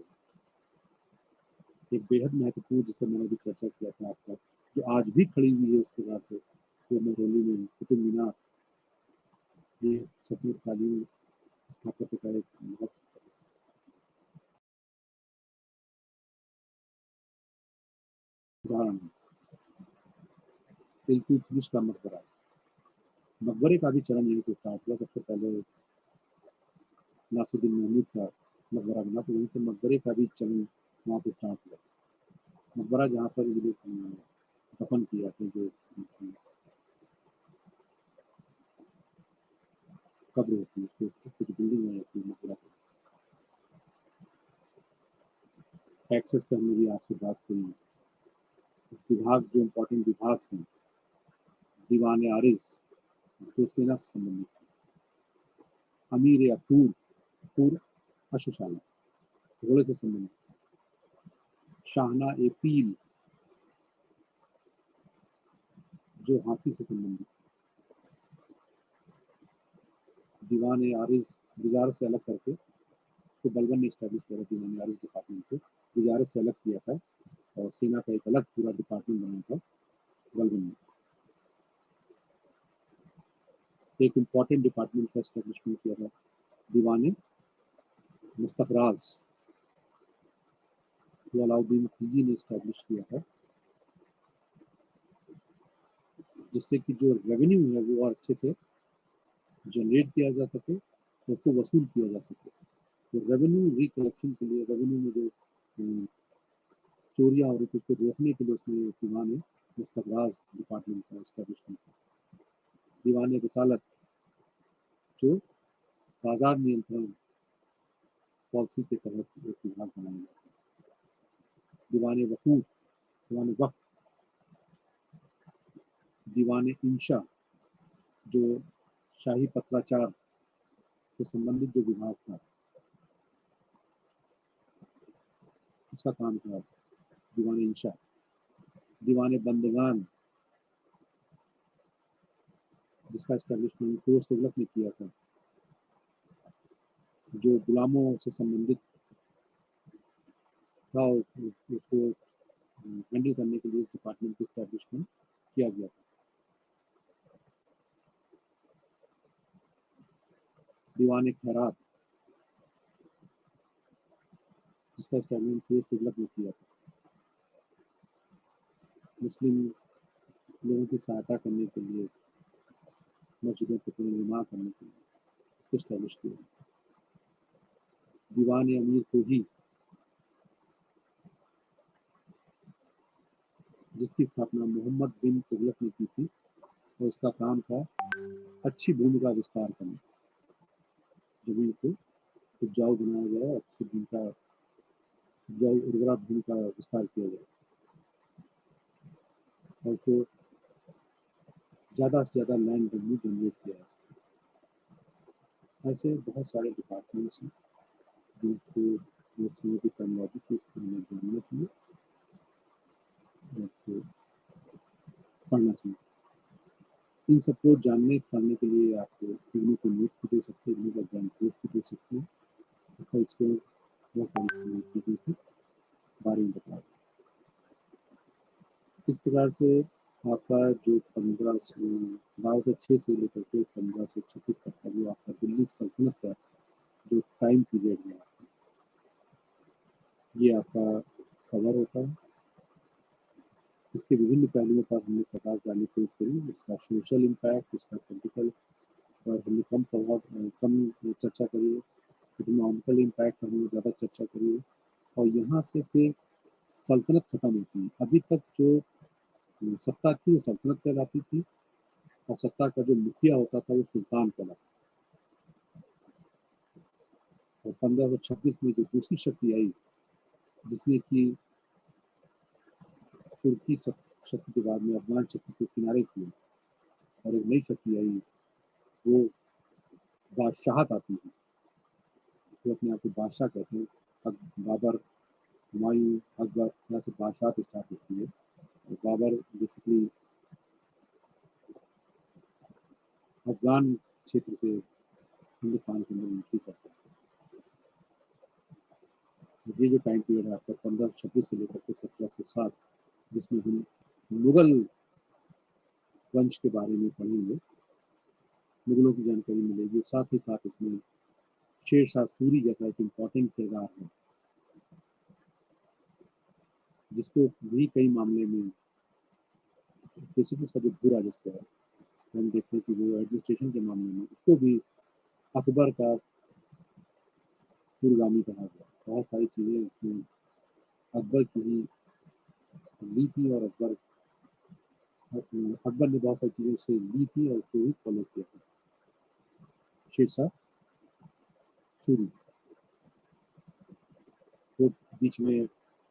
एक बेहद महत्वपूर्ण, जिस पर मैंने भी चर्चा किया था आपका, जो आज भी खड़ी हुई है उस प्रकार से, वो महरौली में कुतुब मीनार, ये सतयुगकालीन स्थापत्य का एक बहुत उदाहरण है। इल्तुतमिश का मकबरा, मकबरे का भी चरण यहीं से स्टार्ट हुआ। सबसे पहले नासिरुद्दीन महमूद का मकबरा बना, तो वहीं से मकबरे का भी चरण वहाँ से स्टार्ट हुआ। मकबरा जहाँ पर ये लोग दफन किया था, जो उनकी कब्र होती है, उसको कुछ बिल्डिंग में रहती है मकबरा। टैक्सेस पर हमने भी आपसे बात करी। विभाग, जो इम्पोर्टेंट विभाग हैं, दीवान आरिज, जो सेना से संबंधित, अमीर अकूर, अकूर अश्वशाला, घोड़े से संबंधित, शाहना ए पील, जो हाथी से संबंधित, दीवान ए आरिज वजारत से अलग करके, उसको बलबन ने स्टैब्लिश किया था, दीवान ए आरिज डिपार्टमेंट को वजारत से अलग किया था और सेना का एक अलग पूरा डिपार्टमेंट बनाया था बलबन ने। एक इम्पॉर्टेंट डिपार्टमेंट का स्टैब्लिशमेंट किया था दीवान मुस्तफराज, जो अलाउद्दीन खिलजी ने स्टैब्लिश किया था, जिससे कि जो रेवेन्यू है वो और अच्छे से जनरेट किया जा सके, तो उसको वसूल किया जा सके। तो रेवेन्यू रिकलेक्शन के लिए, रेवेन्यू में जो चोरियां हो रही थी उसको रोकने के लिए उसने दीवान मुस्तफराज डिपार्टमेंट का स्टैब्लिशमेंट किया। दीवान रिसालत, जो बाजार नियंत्रण पॉलिसी के तहत एक विभाग बनाया गया। दीवान वकूफ, दीवान वक्फ, दीवान इंशा, जो शाही पत्राचार से संबंधित जो विभाग था उसका काम था दीवान इंशा। दीवान बंदगान, जिसका स्टैब्लिशमेंट फिरोज तुगलक ने किया था, जो गुलामों से संबंधित था, उसको हैंडल करने के लिए डिपार्टमेंट की स्टैब्लिशमेंट किया गया था। दीवान खैरात, जिसका स्टैब्लिशमेंट फिरोज तुगलक ने किया था, मुस्लिम लोगों की सहायता करने के लिए, मस्जिदों के पुनर्निर्माण करने के लिए उसको स्टैब्लिश किया। दीवान अमीर कोही, जिसकी स्थापना मोहम्मद बिन तुगलक ने की थी और उसका काम था अच्छी भूमि का विस्तार करना, जमीन को उपजाऊ बनाया जाए, अच्छी भूमि का उपजाऊ उर्वरा भूमि का विस्तार किया जाए और उसको ज़्यादा से ज़्यादा लैंड रेवेन्यू जनरेट किया जा सके। ऐसे बहुत सारे डिपार्टमेंट्स हैं जिनको समझने की कामयाबी थी, उसको हमें जानना चाहिए और उसको पढ़ना चाहिए। इन सबको जानने पढ़ने के लिए आप इग्नू को नोट्स भी दे सकते हैं, इग्नू का ज्ञान कोर्स भी दे सकते हैं, इसका एक्सप्लेन बहुत सारी चीज़ों के बारे में बताया। इस प्रकार से आपका जो 1206 से लेकर के 1536 तक का जो आपका दिल्ली सल्तनत का जो टाइम पीरियड है, ये आपका कवर होता है। इसके विभिन्न पहलुओं पर हमने प्रकाश डालने की कोशिश करी, इसका सोशल इम्पैक्ट, इसका पॉलिटिकल पर हमने कम चर्चा करी है, इकोनॉमिकल इम्पैक्ट पर हमने ज़्यादा चर्चा करी है। और यहाँ से फिर सल्तनत खत्म होती है। अभी तक जो सत्ता थी वो सल्तनत कहलाती थी, और सत्ता का जो मुखिया होता था वो सुल्तान कहलाता था। और 1526 में जो दूसरी शक्ति आई, जिसने कि तुर्की शक्ति के बाद में अफगान शक्ति को किनारे किया, और एक नई शक्ति आई, वो बादशाहत आती है, वो अपने आप को बादशाह कहते हैं। बाबर, हुमायूं, अकबर, यहाँ से बादशाहत स्टार्ट होती है। और बाबर बेसिकली अफगान क्षेत्र से हिंदुस्तान के अंदर एंट्री करता है। ये जो टाइम पीरियड है आपका 1526 से लेकर के 1707, जिसमें हम मुगल वंश के बारे में पढ़ेंगे, मुगलों की जानकारी मिलेगी। साथ ही साथ इसमें शेर शाह सूरी जैसा एक इम्पोर्टेंट किरदार है, जिसको भी कई मामले में बेसिकली उसका जो भू राजस्व है, हम देखते हैं कि वो एडमिनिस्ट्रेशन के मामले में उसको भी अकबर का पूर्वगामी कहा गया। बहुत सारी चीज़ें उसमें अकबर की ही ली थी, और अकबर ने बहुत सारी चीज़ें उससे ली थी और उसको भी फॉलो किया था। शेरशाह सूरी वो बीच में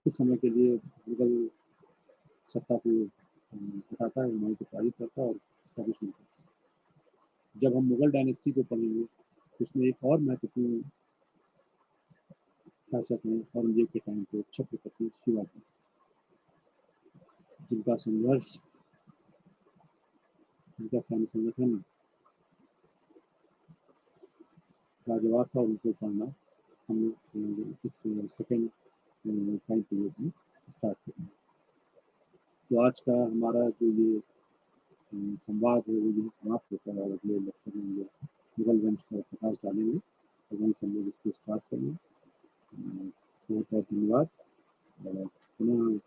कुछ समय के लिए मुगल सत्ता को हटाता है, हुमायूं को तारीफ करता है और एस्टैब्लिशमेंट करता है। जब हम मुगल डायनेस्टी को पढ़ेंगे, तो उसमें एक और महत्वपूर्ण शासक हैं औरंगजेब के टाइम पे छत्रपति शिवाजी, जिनका संघर्ष, जिनका सैन्य संगठन लाजवाब था, उनको पढ़ना हम इस सेकेंड टाइम पीरियड में स्टार्ट करेंगे। तो आज का हमारा जो ये संवाद है वो यही समाप्त होता है, और अगले लेक्चर में हम लोग मुगल वंश पर प्रकाश डालेंगे, तो वहीं से हम लोग इसको स्टार्ट करेंगे। बहुत बहुत धन्यवाद। और पुनः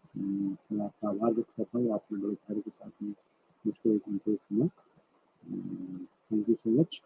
मैं आपका आभार व्यक्त करता हूँ, आपने बड़े धैर्य के साथ में मुझको एक घंटे सुना। Thank you so much.